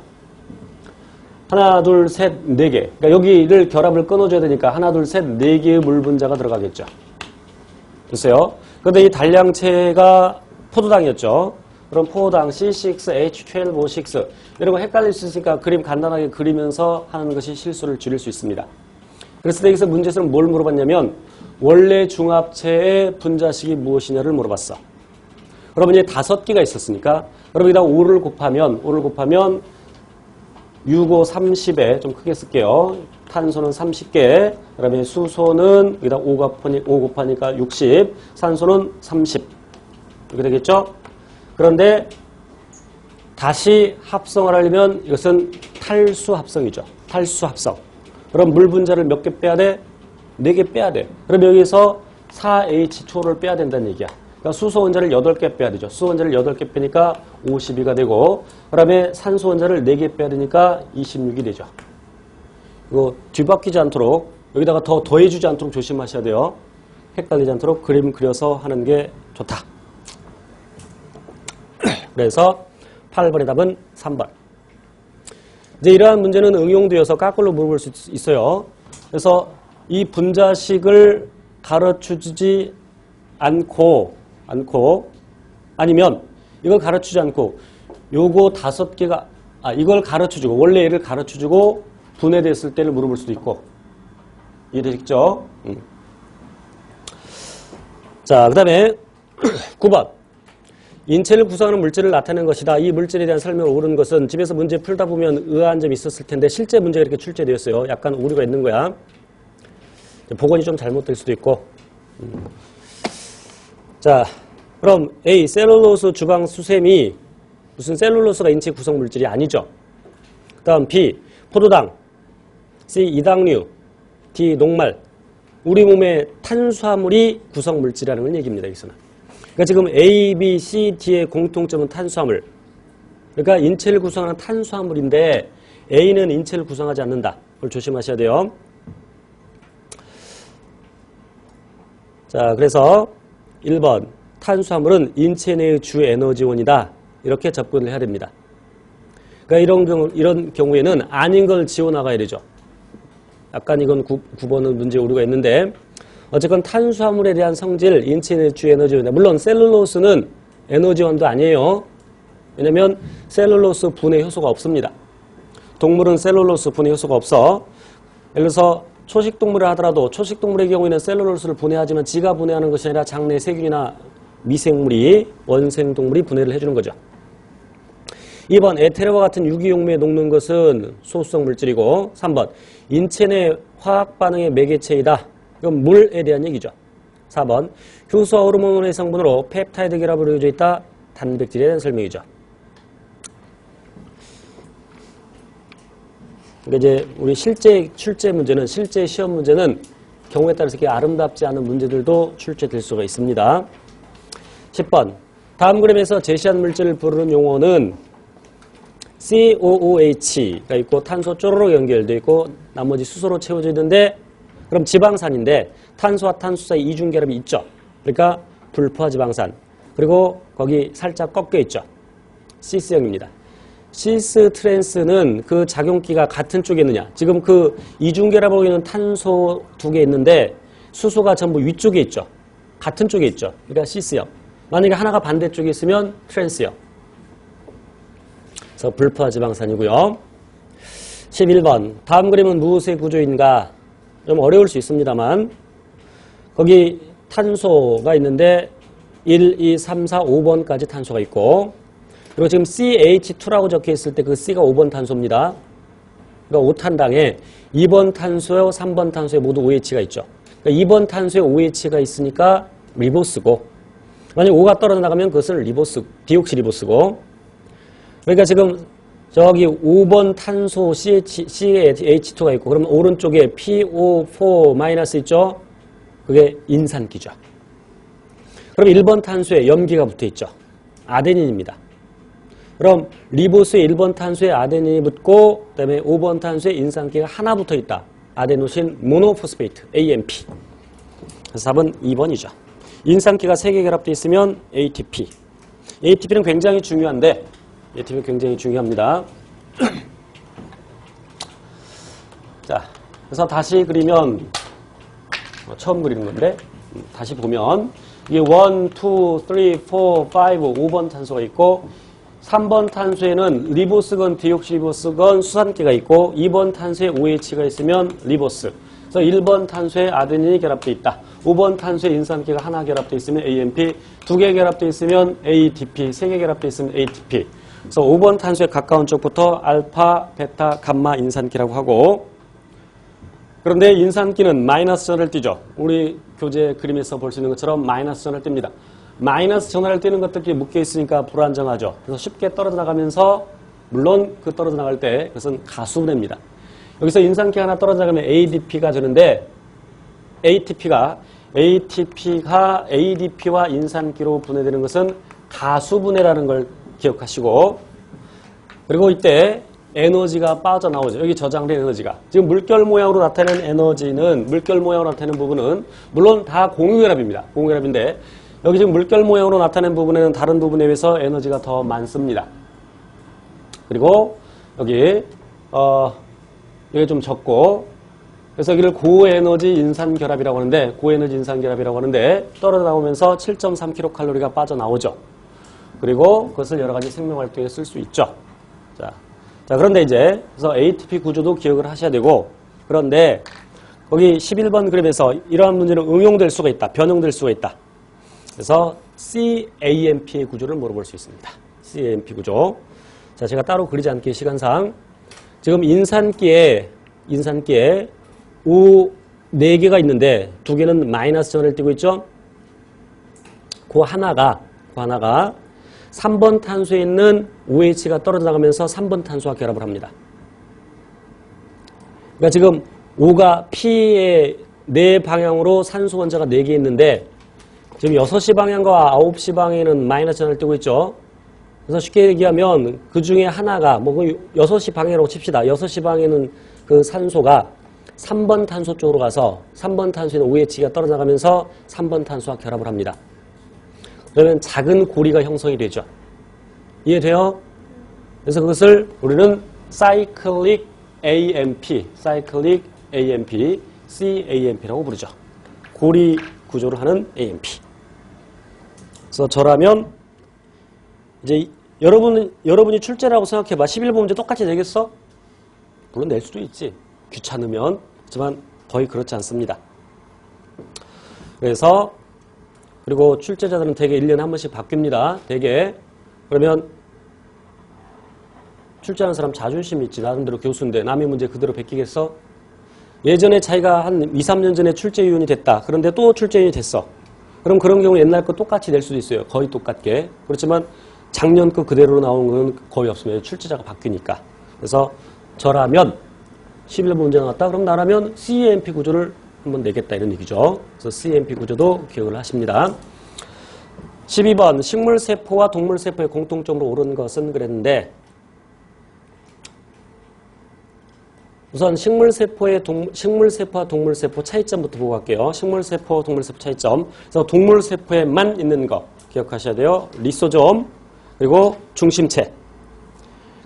하나, 둘, 셋, 4개. 그러니까 여기를 결합을 끊어줘야 되니까 하나, 둘, 셋, 4개의 물 분자가 들어가겠죠. 됐어요? 그런데 이 단량체가 포도당이었죠. 그럼 포도당 C6H12O6 이런 거 헷갈릴 수 있으니까 그림 간단하게 그리면서 하는 것이 실수를 줄일 수 있습니다. 그래서 여기서 문제에서는 뭘 물어봤냐면 원래 중합체의 분자식이 무엇이냐를 물어봤어. 그러면 이제 5개가 있었으니까 그럼 여기다 5를 곱하면 6, 5, 30에 좀 크게 쓸게요. 탄소는 30개, 그 다음에 수소는 여기다 5 곱하니까 60, 산소는 30 이렇게 되겠죠? 그런데 다시 합성을 하려면 이것은 탈수합성이죠. 탈수합성. 그럼 물 분자를 몇 개 빼야 돼? 4개 빼야 돼. 그럼 여기서 4H2O를 빼야 된다는 얘기야. 그러니까 수소 원자를 8개 빼야 되죠. 수소 원자를 8개 빼니까 52가 되고, 그 다음에 산소 원자를 4개 빼야 되니까 26이 되죠. 이거 뒤바뀌지 않도록, 여기다가 더 더해주지 않도록 조심하셔야 돼요. 헷갈리지 않도록 그림 그려서 하는 게 좋다. 그래서 8번의 답은 3번. 이제 이러한 문제는 응용되어서 까꿀로 물어볼 수 있어요. 그래서 이 분자식을 가르쳐주지 않고 아니면 이걸 가르쳐주지 않고 요거 5개가 이걸 가르쳐주고 원래 얘를 가르쳐주고 분해됐을 때를 물어볼 수도 있고 이해되시죠? 자, 그 다음에 9번 인체를 구성하는 물질을 나타내는 것이다. 이 물질에 대한 설명을 옳은 것은 집에서 문제 풀다 보면 의아한 점이 있었을 텐데 실제 문제가 이렇게 출제되었어요. 약간 오류가 있는 거야. 복원이 좀 잘못될 수도 있고. 자, 그럼 A. 셀룰로스 주방 수세미 무슨 셀룰로스가 인체 구성 물질이 아니죠. 그 다음 B. 포도당 C. 이당류 D. 녹말 우리 몸의 탄수화물이 구성 물질이라는 걸 얘기입니다. 여기서는. 그러니까 지금 A, B, C, D의 공통점은 탄수화물. 그러니까 인체를 구성하는 탄수화물인데 A는 인체를 구성하지 않는다. 그걸 조심하셔야 돼요. 자, 그래서 1번 탄수화물은 인체 내의 주 에너지원이다. 이렇게 접근을 해야 됩니다. 그러니까 이런 경우에는 아닌 걸 지워나가야 되죠. 약간 이건 9번은 문제 오류가 있는데 어쨌건 탄수화물에 대한 성질, 인체 내 주 에너지원이다. 물론 셀룰로스는 에너지원도 아니에요. 왜냐면 셀룰로스 분해 효소가 없습니다. 동물은 셀룰로스 분해 효소가 없어. 예를 들어서 초식동물을 하더라도 초식동물의 경우에는 셀룰로스를 분해하지만 지가 분해하는 것이 아니라 장내 세균이나 미생물이 원생동물이 분해를 해주는 거죠. 2번 에테르와 같은 유기용매에 녹는 것은 소수성 물질이고 3번 인체 내 화학반응의 매개체이다. 이건 물에 대한 얘기죠. 4번 효소와 호르몬의 성분으로 펩타이드 결합으로 이루어져 있다. 단백질에 대한 설명이죠. 그러니까 이제 우리 실제 문제는 실제 시험 문제는 경우에 따라서 이렇게 아름답지 않은 문제들도 출제될 수가 있습니다. 10번 다음 그림에서 제시한 물질을 부르는 용어는 COOH가 있고 탄소 쪼로록 연결되어 있고 나머지 수소로 채워져 있는데 그럼 지방산인데 탄소와 탄소 사이 이중결합이 있죠. 그러니까 불포화 지방산. 그리고 거기 살짝 꺾여 있죠. 시스형입니다. 시스 트랜스는 그 작용기가 같은 쪽에 있느냐. 지금 그 이중결합하고 있는 탄소 2개 있는데 수소가 전부 위쪽에 있죠. 같은 쪽에 있죠. 그러니까 시스형. 만약에 하나가 반대쪽에 있으면 트랜스형. 그래서 불포화 지방산이고요. 11번. 다음 그림은 무엇의 구조인가? 좀 어려울 수 있습니다만 거기 탄소가 있는데 1, 2, 3, 4, 5번까지 탄소가 있고 그리고 지금 CH2라고 적혀 있을 때 그 C가 5번 탄소입니다. 그러니까 5탄당에 2번 탄소에 3번 탄소에 모두 OH가 있죠. 그러니까 2번 탄소에 OH가 있으니까 리보스고 만약 5가 떨어져 나가면 그것은 리보스, 디옥시리보스고 그러니까 지금 저기 5번 탄소 CH2가 있고 그러면 오른쪽에 PO4- 있죠? 그게 인산기죠. 그럼 1번 탄소에 염기가 붙어 있죠. 아데닌입니다. 그럼 리보스에 1번 탄소에 아데닌이 붙고 그다음에 5번 탄소에 인산기가 하나 붙어 있다. 아데노신 모노포스페이트 AMP. 그래서 답은 2번이죠. 인산기가 3개 결합되어 있으면 ATP. ATP는 굉장히 중요한데 ATP는 굉장히 중요합니다. 자, 그래서 다시 그리면 처음 그리는 건데 다시 보면 이게 1, 2, 3, 4, 5, 5번 탄소가 있고 3번 탄소에는 리보스건 디옥시리보스건 수산기가 있고 2번 탄소에 OH가 있으면 리보스. 그래서 1번 탄소에 아데닌이 결합되어 있다. 5번 탄소에 인산기가 하나 결합되어 있으면 AMP, 2개 결합되어 있으면 ATP, 3개 결합되어 있으면 ATP. 그래서 5번 탄소에 가까운 쪽부터 알파, 베타, 감마 인산기라고 하고 그런데 인산기는 마이너스 전을 띠죠. 우리 교재 그림에서 볼 수 있는 것처럼 마이너스 전을 띱니다. 마이너스 전화를 띄는 것들끼리 묶여 있으니까 불안정하죠. 그래서 쉽게 떨어져 나가면서 물론 그 떨어져 나갈 때 그것은 가수분해입니다. 여기서 인산기 하나 떨어져 나가면 ADP가 되는데 ATP가 ADP와 인산기로 분해되는 것은 가수분해라는 걸 기억하시고 그리고 이때 에너지가 빠져나오죠. 여기 저장된 에너지가. 지금 물결 모양으로 나타내는 에너지는 물결 모양으로 나타내는 부분은 물론 다 공유결합입니다. 공유결합인데 여기 지금 물결 모양으로 나타낸 부분에는 다른 부분에 비해서 에너지가 더 많습니다. 그리고 여기 여기 좀 적고 그래서 여기를 고에너지 인산결합이라고 하는데 고에너지 인산결합이라고 하는데 떨어져 나오면서 7.3kcal가 빠져나오죠. 그리고 그것을 여러 가지 생명활동에 쓸 수 있죠. 자, 그런데 이제 그래서 ATP 구조도 기억을 하셔야 되고 그런데 거기 11번 그림에서 이러한 문제는 응용될 수가 있다. 변형될 수가 있다. 그래서 CAMP의 구조를 물어볼 수 있습니다. CAMP 구조. 자, 제가 따로 그리지 않게 시간상 지금 인산기에 O 4개가 있는데 2개는 마이너스 전을 띄고 있죠. 그 하나가 3번 탄소에 있는 OH가 떨어져 나가면서 3번 탄소와 결합을 합니다. 그러니까 지금 O가 P의 4방향으로 산소 원자가 4개 있는데 지금 6시 방향과 9시 방향에는 마이너스 전을 띄고 있죠. 그래서 쉽게 얘기하면 그 중에 하나가 6시 방향이라고 칩시다. 6시 방향에는 그 산소가 3번 탄소 쪽으로 가서 3번 탄소에는 OH가 떨어져 나가면서 3번 탄소와 결합을 합니다. 그러면 작은 고리가 형성이 되죠. 이해돼요? 그래서 그것을 우리는 Cyclic AMP, CAMP라고 부르죠. 고리 구조를 하는 AMP. 그래서 저라면 이제 여러분이 출제라고 생각해봐. 11번 문제 똑같이 내겠어? 물론 낼 수도 있지. 귀찮으면. 하지만 거의 그렇지 않습니다. 그래서 그리고 출제자들은 대개 1년에 한 번씩 바뀝니다. 대개. 그러면 출제하는 사람 자존심이 있지. 나름대로 교수인데 남의 문제 그대로 베끼겠어? 예전에 자기가 한 2, 3년 전에 출제위원이 됐다. 그런데 또 출제위원이 됐어. 그럼 그런 경우 옛날 거 똑같이 낼 수도 있어요. 거의 똑같게. 그렇지만 작년 거 그대로 나온 건 거의 없으면 출제자가 바뀌니까. 그래서 저라면 11번 문제 나왔다. 그럼 나라면 CAMP 구조를 한번 내겠다 이런 얘기죠. 그래서 CAMP 구조도 기억을 하십니다. 12번 식물세포와 동물세포의 공통점으로 옳은 것은 그랬는데 우선 식물세포와 동물세포 차이점부터 보고 갈게요. 식물세포, 동물세포 차이점. 그래서 동물세포에만 있는 거 기억하셔야 돼요. 리소좀, 그리고 중심체,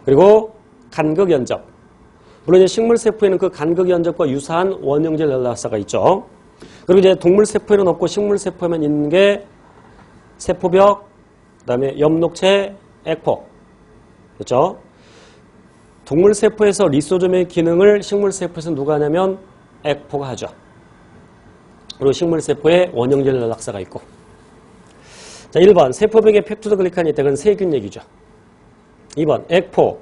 그리고 간극연접. 물론 이제 식물세포에는 그 간극연접과 유사한 원형질 연락사가 있죠. 그리고 이제 동물 세포에는 없고 식물 세포에만 있는 게 세포벽, 그다음에 엽록체, 액포. 그렇죠? 동물 세포에서 리소좀의 기능을 식물 세포에서 누가 하냐면 액포가 하죠. 그리고 식물 세포에 원형질 연락사가 있고. 자, 1번 세포벽에 펩티도글리칸이 있다. 그건 세균 얘기죠. 2번 액포,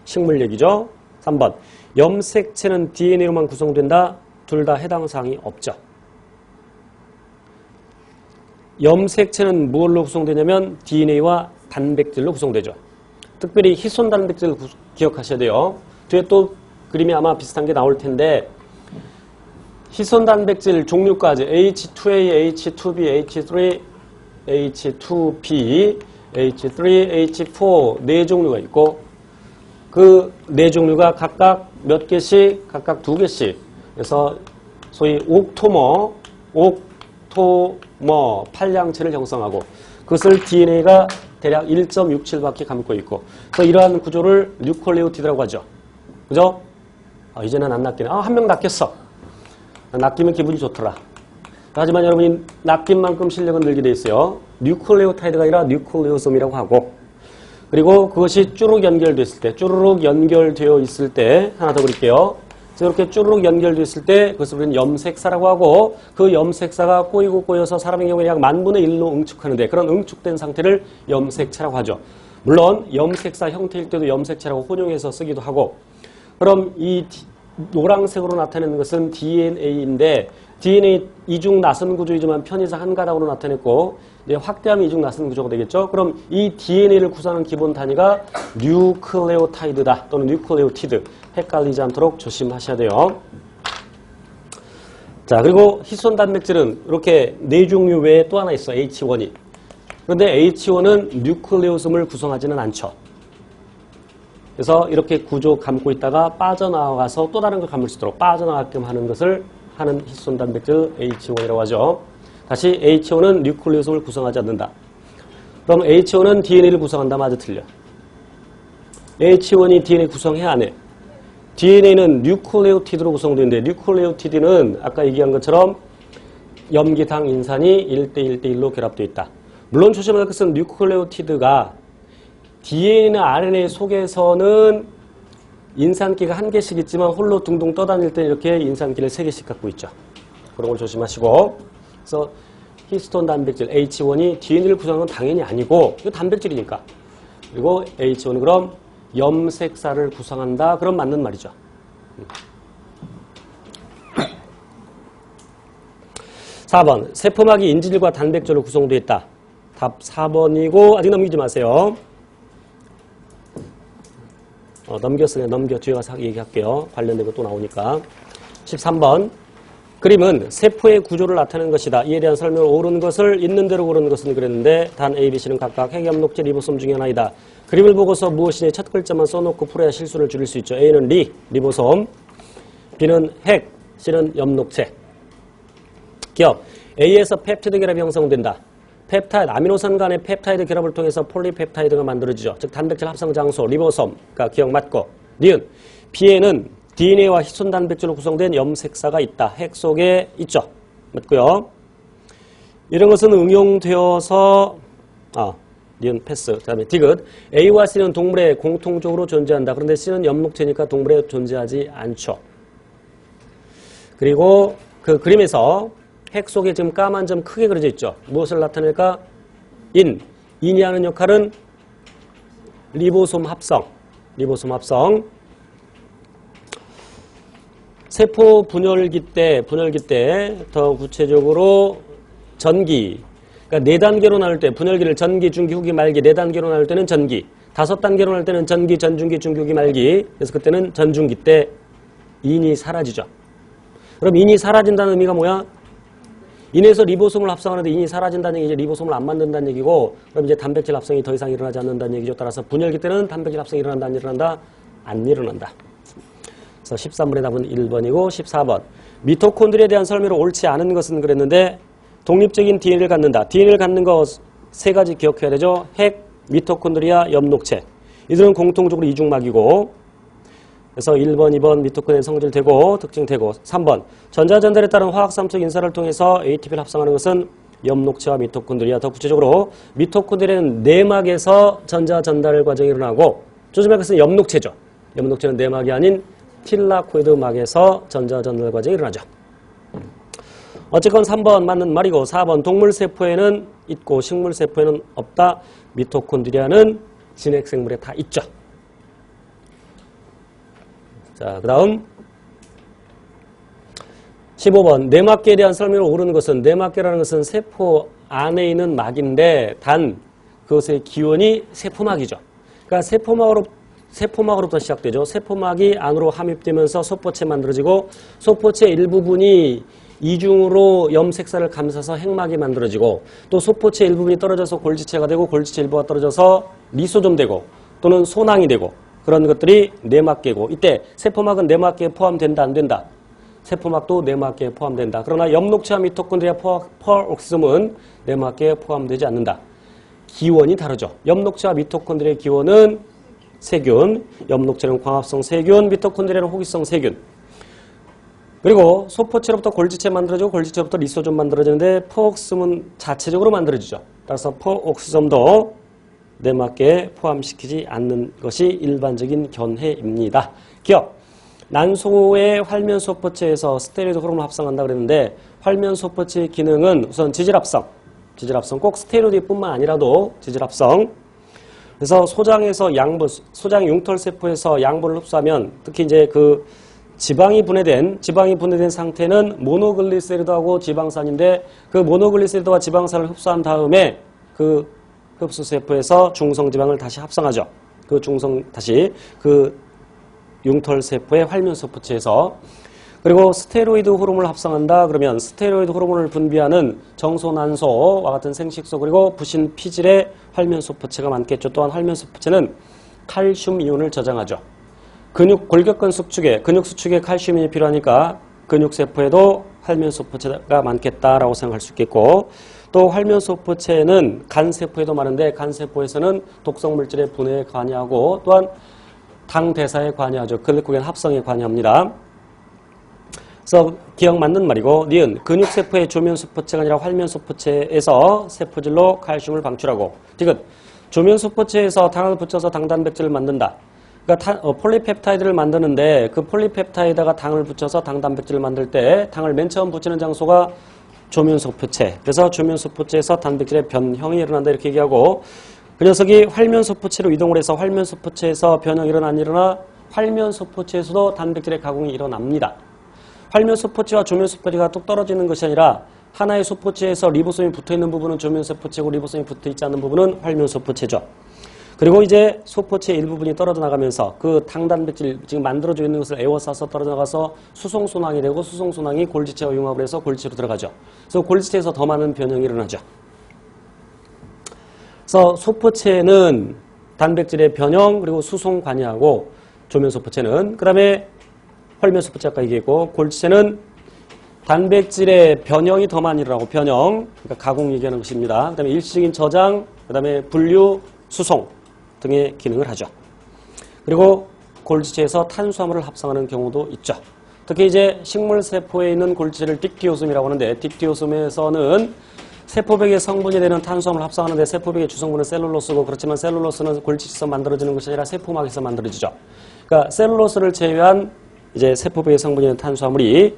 식물 얘기죠. 3번 염색체는 DNA로만 구성된다. 둘 다 해당 사항이 없죠. 염색체는 무엇로 구성되냐면 DNA와 단백질로 구성되죠. 특별히 히손 단백질을 기억하셔야 돼요. 뒤에 또 그림이 아마 비슷한 게 나올 텐데 히손 단백질 종류까지 H2A, H2B, H3, H2B, H3, H4 네 종류가 있고 그 네 종류가 각각 몇 개씩, 각각 2개씩 그래서 소위 옥토머, 팔량체를 형성하고 그것을 DNA가 대략 1.67바퀴 감고 있고 그래서 이러한 구조를 뉴클레오티드라고 하죠. 그죠? 이제는 안 낚이네. 한 명 낚였어. 낚이면 기분이 좋더라. 하지만 여러분이 낚인 만큼 실력은 늘게 돼 있어요. 뉴클레오타이드가 아니라 뉴클레오솜이라고 하고 그리고 그것이 쭈르륵 연결됐을 때, 쭈르륵 연결되어 있을 때 하나 더 그릴게요. 이렇게 쭈르륵 연결되어 있을 때 그것을 우리는 염색사라고 하고 그 염색사가 꼬이고 꼬여서 사람의 경우에 약 10,000분의 1로 응축하는데 그런 응축된 상태를 염색체라고 하죠. 물론 염색사 형태일 때도 염색체라고 혼용해서 쓰기도 하고 그럼 이 노란색으로 나타내는 것은 DNA인데 DNA 이중 나선 구조이지만 편의상 한 가닥으로 나타냈고 이제 확대하면 이중 나선 구조가 되겠죠. 그럼 이 DNA를 구성하는 기본 단위가 뉴클레오타이드다 또는 뉴클레오티드 헷갈리지 않도록 조심하셔야 돼요. 자 그리고 히손 단백질은 이렇게 네 종류 외에 또 하나 있어 H1이. 그런데 H1은 뉴클레오솜을 구성하지는 않죠. 그래서 이렇게 구조 감고 있다가 빠져나와서 또 다른 걸 감을 수 있도록 빠져나가게끔 하는 것을 하는 히손 단백질 H1이라고 하죠. 다시 H1은 뉴클레오솜을 구성하지 않는다. 그럼 H1은 DNA를 구성한다. 맞아 틀려. H1이 DNA 구성해 안 해? DNA는 뉴클레오티드로 구성되는데 뉴클레오티드는 아까 얘기한 것처럼 염기당 인산이 1대1대1로 결합되어 있다. 물론 조심할 것은 뉴클레오티드가 DNA나 RNA 속에서는 인산기가 1개씩 있지만 홀로 둥둥 떠다닐 때 이렇게 인산기를 3개씩 갖고 있죠. 그런 걸 조심하시고 그래서 히스톤 단백질 H1이 DNA를 구성하는 건 당연히 아니고 이거 단백질이니까 그리고 H1은 그럼 염색사를 구성한다. 그럼 맞는 말이죠. 4번 세포막이 인질과 단백질로 구성되어 있다. 답 4번이고 아직 넘기지 마세요. 넘겼으면 넘겨 뒤에 가서 얘기할게요. 관련된 거 또 나오니까. 13번 그림은 세포의 구조를 나타내는 것이다. 이에 대한 설명을 옳은 것을 있는 대로 고르는 것은 그랬는데 단 A, B, C는 각각 핵염록체 리보솜 중에 하나이다. 그림을 보고서 무엇이니 첫 글자만 써놓고 풀어야 실수를 줄일 수 있죠. A는 리보솜, B는 핵, C는 염록체. 기억 A에서 펩티드 결합이 형성된다. 펩타이드, 아미노산 간의 펩타이드 결합을 통해서 폴리펩타이드가 만들어지죠. 즉 단백질 합성 장소, 리보솜, 그러니까 기억 맞고. 니은 B에는 DNA와 히손 단백질로 구성된 염색사가 있다. 핵 속에 있죠. 맞고요. 이런 것은 응용되어서 니은 패스. 그다음에 디귿. A와 C는 동물에 공통적으로 존재한다. 그런데 C는 염록체니까 동물에 존재하지 않죠. 그리고 그 그림에서 핵 속에 지금 까만 점 크게 그려져 있죠. 무엇을 나타낼까? 인이 하는 역할은 리보솜 합성. 세포 분열기 때 더 구체적으로 전기. 그러니까 4단계로 나눌 때 분열기를 전기, 중기, 후기, 말기 4단계로 나눌 때는 전기. 5단계로 나눌 때는 전기, 전중기, 중기, 후기, 말기. 그래서 그때는 전중기 때 인이 사라지죠. 그럼 인이 사라진다는 의미가 뭐야? 인에서 리보솜을 합성하는데 인이 사라진다는 얘기, 이제 리보솜을 안 만든다는 얘기고, 그럼 이제 단백질 합성이 더 이상 일어나지 않는다는 얘기죠. 따라서 분열기 때는 단백질 합성이 일어난다, 안 일어난다? 안 일어난다. 그래서 13번의 답은 1번이고 14번. 미토콘드리아에 대한 설명을 옳지 않은 것은 그랬는데 독립적인 DNA를 갖는다. DNA를 갖는 거 3가지 기억해야 되죠. 핵, 미토콘드리아, 염록체. 이들은 공통적으로 이중막이고 그래서 1번, 2번 미토콘드리아 성질되고 특징되고 3번 전자전달에 따른 화학삼투 인사를 통해서 ATP를 합성하는 것은 엽록체와 미토콘드리아. 더 구체적으로 미토콘드리아는 내막에서 전자전달 과정이 일어나고 조심할 것은 엽록체죠. 엽록체는 내막이 아닌 틸라코이드 막에서 전자전달 과정이 일어나죠. 어쨌건 3번 맞는 말이고 4번 동물세포에는 있고 식물세포에는 없다. 미토콘드리아는 진핵생물에 다 있죠. 자, 그 다음 15번 내막계에 대한 설명을 모르는 것은 내막계라는 것은 세포 안에 있는 막인데 단 그것의 기원이 세포막이죠. 그러니까 세포막으로부터 시작되죠. 세포막이 안으로 함입되면서 소포체 만들어지고 소포체 일부분이 이중으로 염색사를 감싸서 핵막이 만들어지고 또 소포체 일부분이 떨어져서 골지체가 되고 골지체 일부가 떨어져서 리소좀 되고 또는 소낭이 되고 그런 것들이 내막계고 이때 세포막은 내막계에 포함된다 안 된다? 세포막도 내막계에 포함된다. 그러나 엽록체와 미토콘드리아 퍼옥시즘은 내막계에 포함되지 않는다. 기원이 다르죠. 엽록체와 미토콘드리아의 기원은 세균, 엽록체는 광합성 세균, 미토콘드리아는 호기성 세균. 그리고 소포체로부터 골지체 만들어지고 골지체로부터 리소좀 만들어지는데 퍼옥시즘은 자체적으로 만들어지죠. 따라서 퍼옥시즘도 내막계에 포함시키지 않는 것이 일반적인 견해입니다. 기억! 난소의 활면소포체에서 스테로이드 호르몬을 합성한다 그랬는데 활면소포체의 기능은 우선 지질합성 꼭 스테로이드뿐만 아니라도 지질합성. 그래서 소장에서 양분, 소장 융털세포에서 양분을 흡수하면 특히 이제 그 지방이 분해된 상태는 모노글리세리드하고 지방산인데 그 모노글리세리드와 지방산을 흡수한 다음에 그 흡수세포에서 중성지방을 다시 합성하죠. 그 융털세포의 활면소포체에서. 그리고 스테로이드 호르몬을 합성한다 그러면 스테로이드 호르몬을 분비하는 정소난소와 같은 생식소 그리고 부신 피질의 활면소포체가 많겠죠. 또한 활면소포체는 칼슘 이온을 저장하죠. 골격근 수축에 근육 수축에 칼슘이 필요하니까 근육세포에도 활면소포체가 많겠다라고 생각할 수 있겠고 또 활면소포체는 간세포에도 많은데 간세포에서는 독성물질의 분해에 관여하고 또한 당대사에 관여하죠. 글리코겐 합성에 관여합니다. 그래서 기억 맞는 말이고 니은 근육세포의 조면소포체가 아니라 활면소포체에서 세포질로 칼슘을 방출하고 디귿 조면소포체에서 당을 붙여서 당단백질을 만든다. 그러니까 폴리펩타이드를 만드는데 그 폴리펩타이드가 당을 붙여서 당단백질을 만들 때 당을 맨 처음 붙이는 장소가 조면소포체. 그래서 조면소포체에서 단백질의 변형이 일어난다 이렇게 얘기하고 그 녀석이 활면소포체로 이동을 해서 활면소포체에서 변형이 일어나 활면소포체에서도 단백질의 가공이 일어납니다. 활면소포체와 조면소포체가 뚝 떨어지는 것이 아니라 하나의 소포체에서 리보솜이 붙어있는 부분은 조면소포체고 리보솜이 붙어있지 않는 부분은 활면소포체죠. 그리고 이제 소포체 일부분이 떨어져 나가면서 그 당단백질 지금 만들어져 있는 것을 에워싸서 떨어져 나가서 수송소낭이 되고 수송소낭이 골지체와 융합을 해서 골지체로 들어가죠. 그래서 골지체에서 더 많은 변형이 일어나죠. 그래서 소포체는 단백질의 변형 그리고 수송 관여하고 조면소포체는 그 다음에 활면소포체 아까 얘기했고 골지체는 단백질의 변형이 더 많이 일어나고 변형 그러니까 가공 얘기하는 것입니다. 그 다음에 일시적인 저장 그 다음에 분류 수송 등의 기능을 하죠. 그리고 골지체에서 탄수화물을 합성하는 경우도 있죠. 특히 이제 식물세포에 있는 골지체를 딕티오솜이라고 하는데 딕티오솜에서는 세포벽의 성분이 되는 탄수화물을 합성하는데 세포벽의 주성분은 셀룰로스고 그렇지만 셀룰로스는 골지체에서 만들어지는 것이 아니라 세포막에서 만들어지죠. 그러니까 셀룰로스를 제외한 이제 세포벽의 성분이 되는 탄수화물이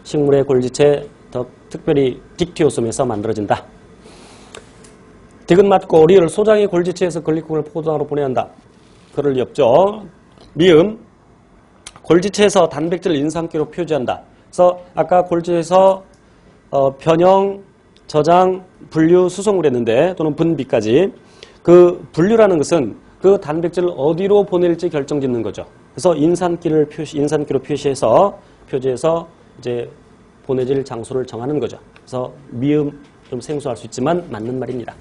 식물의 골지체 더 특별히 딕티오솜에서 만들어진다. 디귿 맞고 리을 소장이 골지체에서 글리코겐을 포도당으로 보내야 한다. 그럴 리 없죠. 미음 골지체에서 단백질을 인산기로 표시한다. 그래서 아까 골지체에서 변형, 저장, 분류, 수송을 했는데 또는 분비까지 그 분류라는 것은 그 단백질을 어디로 보낼지 결정짓는 거죠. 그래서 인산기로 표시해서 이제 보내질 장소를 정하는 거죠. 그래서 미음 좀 생소할 수 있지만 맞는 말입니다.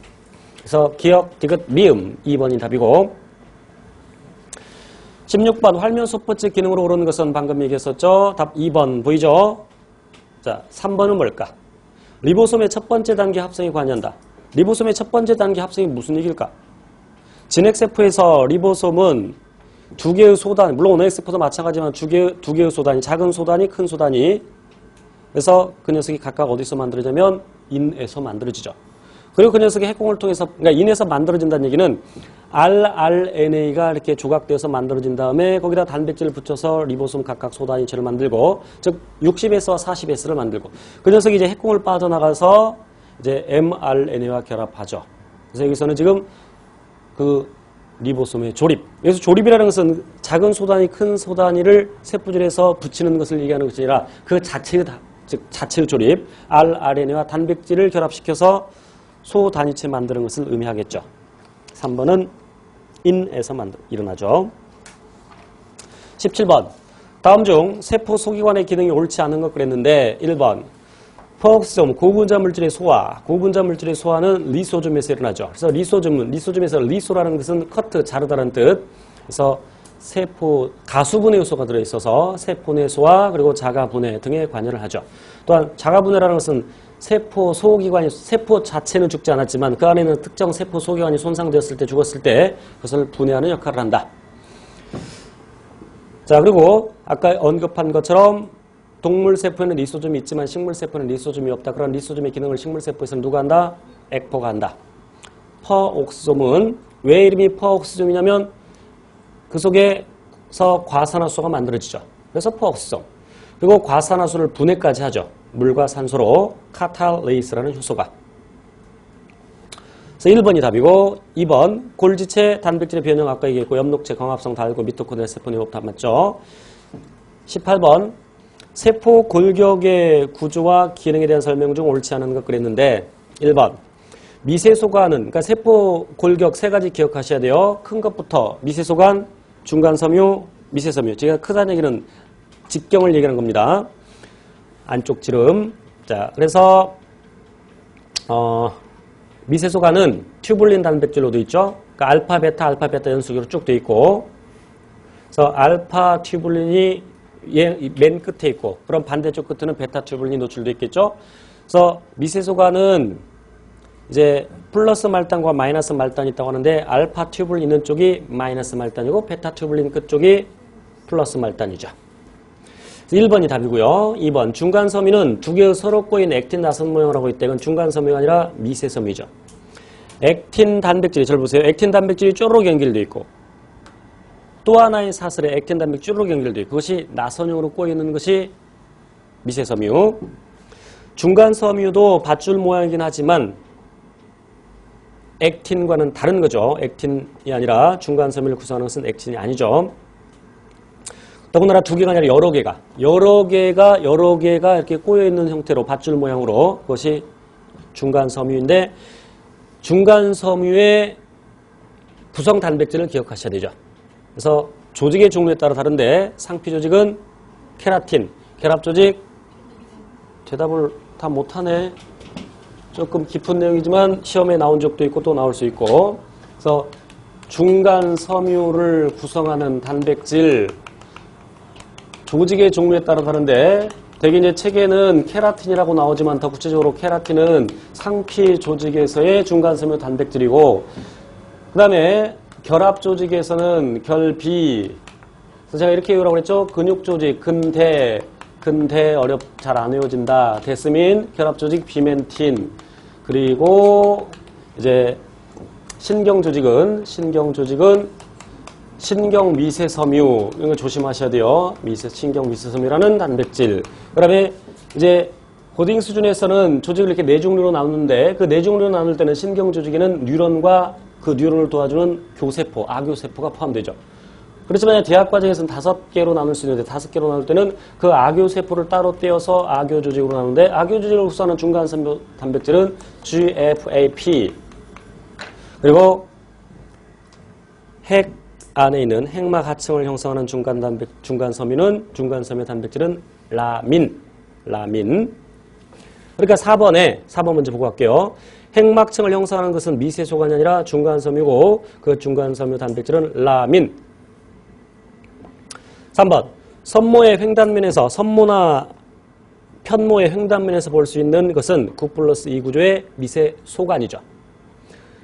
그래서 기억, 디귿, 미음 2번이 답이고 16번 활면소포체 기능으로 오르는 것은 방금 얘기했었죠. 답 2번 보이죠? 자, 3번은 뭘까? 리보솜의 첫 번째 단계 합성에 관여한다. 리보솜의 첫 번째 단계 합성이 무슨 얘기일까? 진핵세포에서 리보솜은 두 개의 소단, 물론 ONX포도 마찬가지지만 두 개의 소단이, 작은 소단이, 큰 소단이, 그래서 그 녀석이 각각 어디서 만들어지냐면 인에서 만들어지죠. 그리고 그 녀석이 핵공을 통해서, 그러니까 인에서 만들어진다는 얘기는 rRNA가 이렇게 조각되어서 만들어진 다음에 거기다 단백질을 붙여서 리보솜 각각 소단위체를 만들고, 즉 60S와 40S를 만들고, 그 녀석이 이제 핵공을 빠져나가서 이제 mRNA와 결합하죠. 그래서 여기서는 지금 그 리보솜의 조립. 여기서 조립이라는 것은 작은 소단위, 큰 소단위를 세포질에서 붙이는 것을 얘기하는 것이 아니라 그 자체의, 즉 자체의 조립, rRNA와 단백질을 결합시켜서 소단위체 만드는 것을 의미하겠죠. 3번은 인에서 일어나죠. 17번. 다음 중 세포 소기관의 기능이 옳지 않은 것 그랬는데 1번. 포옥시솜, 고분자 물질의 소화. 고분자 물질의 소화는 리소즘에서 일어나죠. 그래서 리소즘에서 리소라는 것은 커트, 자르다는 뜻. 그래서 세포, 가수분해 요소가 들어있어서 세포 내 소화, 그리고 자가분해 등에 관여를 하죠. 또한 자가분해라는 것은 세포 소기관이, 세포 자체는 죽지 않았지만 그 안에 있는 특정 세포 소기관이 손상되었을 때, 죽었을 때 그것을 분해하는 역할을 한다. 자, 그리고 아까 언급한 것처럼 동물 세포에는 리소즘이 있지만 식물 세포에는 리소즘이 없다. 그런 리소즘의 기능을 식물 세포에서는 누가 한다? 액포가 한다. 퍼옥시솜은 왜 이름이 퍼옥시솜이냐면 그 속에서 과산화수소가 만들어지죠. 그래서 퍼옥시솜. 그리고 과산화수소를 분해까지 하죠. 물과 산소로 카탈레이스라는 효소가. 그래서 1번이 답이고 2번 골지체 단백질의 변형 아까 얘기했고 엽록체 광합성 달고 미토콘드리아 세포 내법 다 맞죠. 18번 세포 골격의 구조와 기능에 대한 설명 중 옳지 않은 것 그랬는데 1번 미세소관은, 그러니까 세포 골격 세 가지 기억하셔야 돼요. 큰 것부터 미세소관, 중간섬유, 미세섬유. 제가 크다는 얘기는 직경을 얘기하는 겁니다. 안쪽 지름. 자, 그래서 미세소관은 튜블린 단백질로 되어 있죠. 그러니까 알파, 베타 연속으로 쭉 되어 있고, 그래서 알파 튜블린이 맨 끝에 있고, 그럼 반대쪽 끝에는 베타 튜블린이 노출되어 있겠죠. 그래서 미세소관은 이제 플러스 말단과 마이너스 말단이 있다고 하는데 알파 튜블린 있는 쪽이 마이너스 말단이고 베타 튜블린 끝 쪽이 플러스 말단이죠. 1번이 답이고요. 2번 중간섬유는 두 개의 서로 꼬인 액틴 나선 모양을 하고 있다. 이건 중간섬유가 아니라 미세섬유죠. 액틴 단백질이, 잘 보세요. 액틴 단백질이 쪼르륵 연결되어 있고 또 하나의 사슬에 액틴 단백질이 쪼르륵 연결되어 있고 그것이 나선형으로 꼬이는 것이 미세섬유. 중간섬유도 밧줄 모양이긴 하지만 액틴과는 다른 거죠. 액틴이 아니라 중간섬유를 구성하는 것은 액틴이 아니죠. 더군다나 두 개가 아니라 여러 개가 이렇게 꼬여있는 형태로 밧줄 모양으로 그것이 중간섬유인데 중간섬유의 구성 단백질을 기억하셔야 되죠. 그래서 조직의 종류에 따라 다른데 상피 조직은 케라틴, 결합 조직 대답을 다 못하네. 조금 깊은 내용이지만 시험에 나온 적도 있고 또 나올 수 있고 그래서 중간섬유를 구성하는 단백질 조직의 종류에 따라 다른데 대개 이제 책에는 케라틴이라고 나오지만 더 구체적으로 케라틴은 상피 조직에서의 중간섬유 단백질이고 그 다음에 결합 조직에서는 결비 그래서 제가 이렇게 외우라고 했죠. 근육 조직, 근대 잘 안 외워진다. 데스민, 결합 조직, 비멘틴 그리고 이제 신경 조직은 신경 미세섬유 이런 거 조심하셔야 돼요. 신경 미세섬유라는 단백질. 그다음에 이제 고딩 수준에서는 조직을 이렇게 네 종류로 나누는데 그 네 종류로 나눌 때는 신경 조직에는 뉴런과 그 뉴런을 도와주는 교세포, 아교세포가 포함되죠. 그렇지만 대학 과정에서는 5개로 나눌 수 있는데 5개로 나눌 때는 그 아교세포를 따로 떼어서 아교조직으로 나누는데 아교조직을 구성하는 중간섬유 단백질은 GFAP 그리고 핵 안에 있는 핵막 하층을 형성하는 중간섬유 단백질은 라민. 그러니까 4번 먼저 보고 갈게요. 핵막층을 형성하는 것은 미세소관이 아니라 중간섬유고 그 중간섬유 단백질은 라민. 3번 선모의 횡단면에서 선모나 편모의 횡단면에서 볼 수 있는 것은 9+2 구조의 미세소관이죠.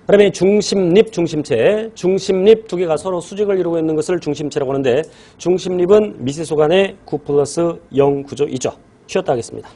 그다음에 중심립, 중심체. 중심립 두 개가 서로 수직을 이루고 있는 것을 중심체라고 하는데 중심립은 미세소 간의 9+0 구조이죠. 쉬었다 하겠습니다.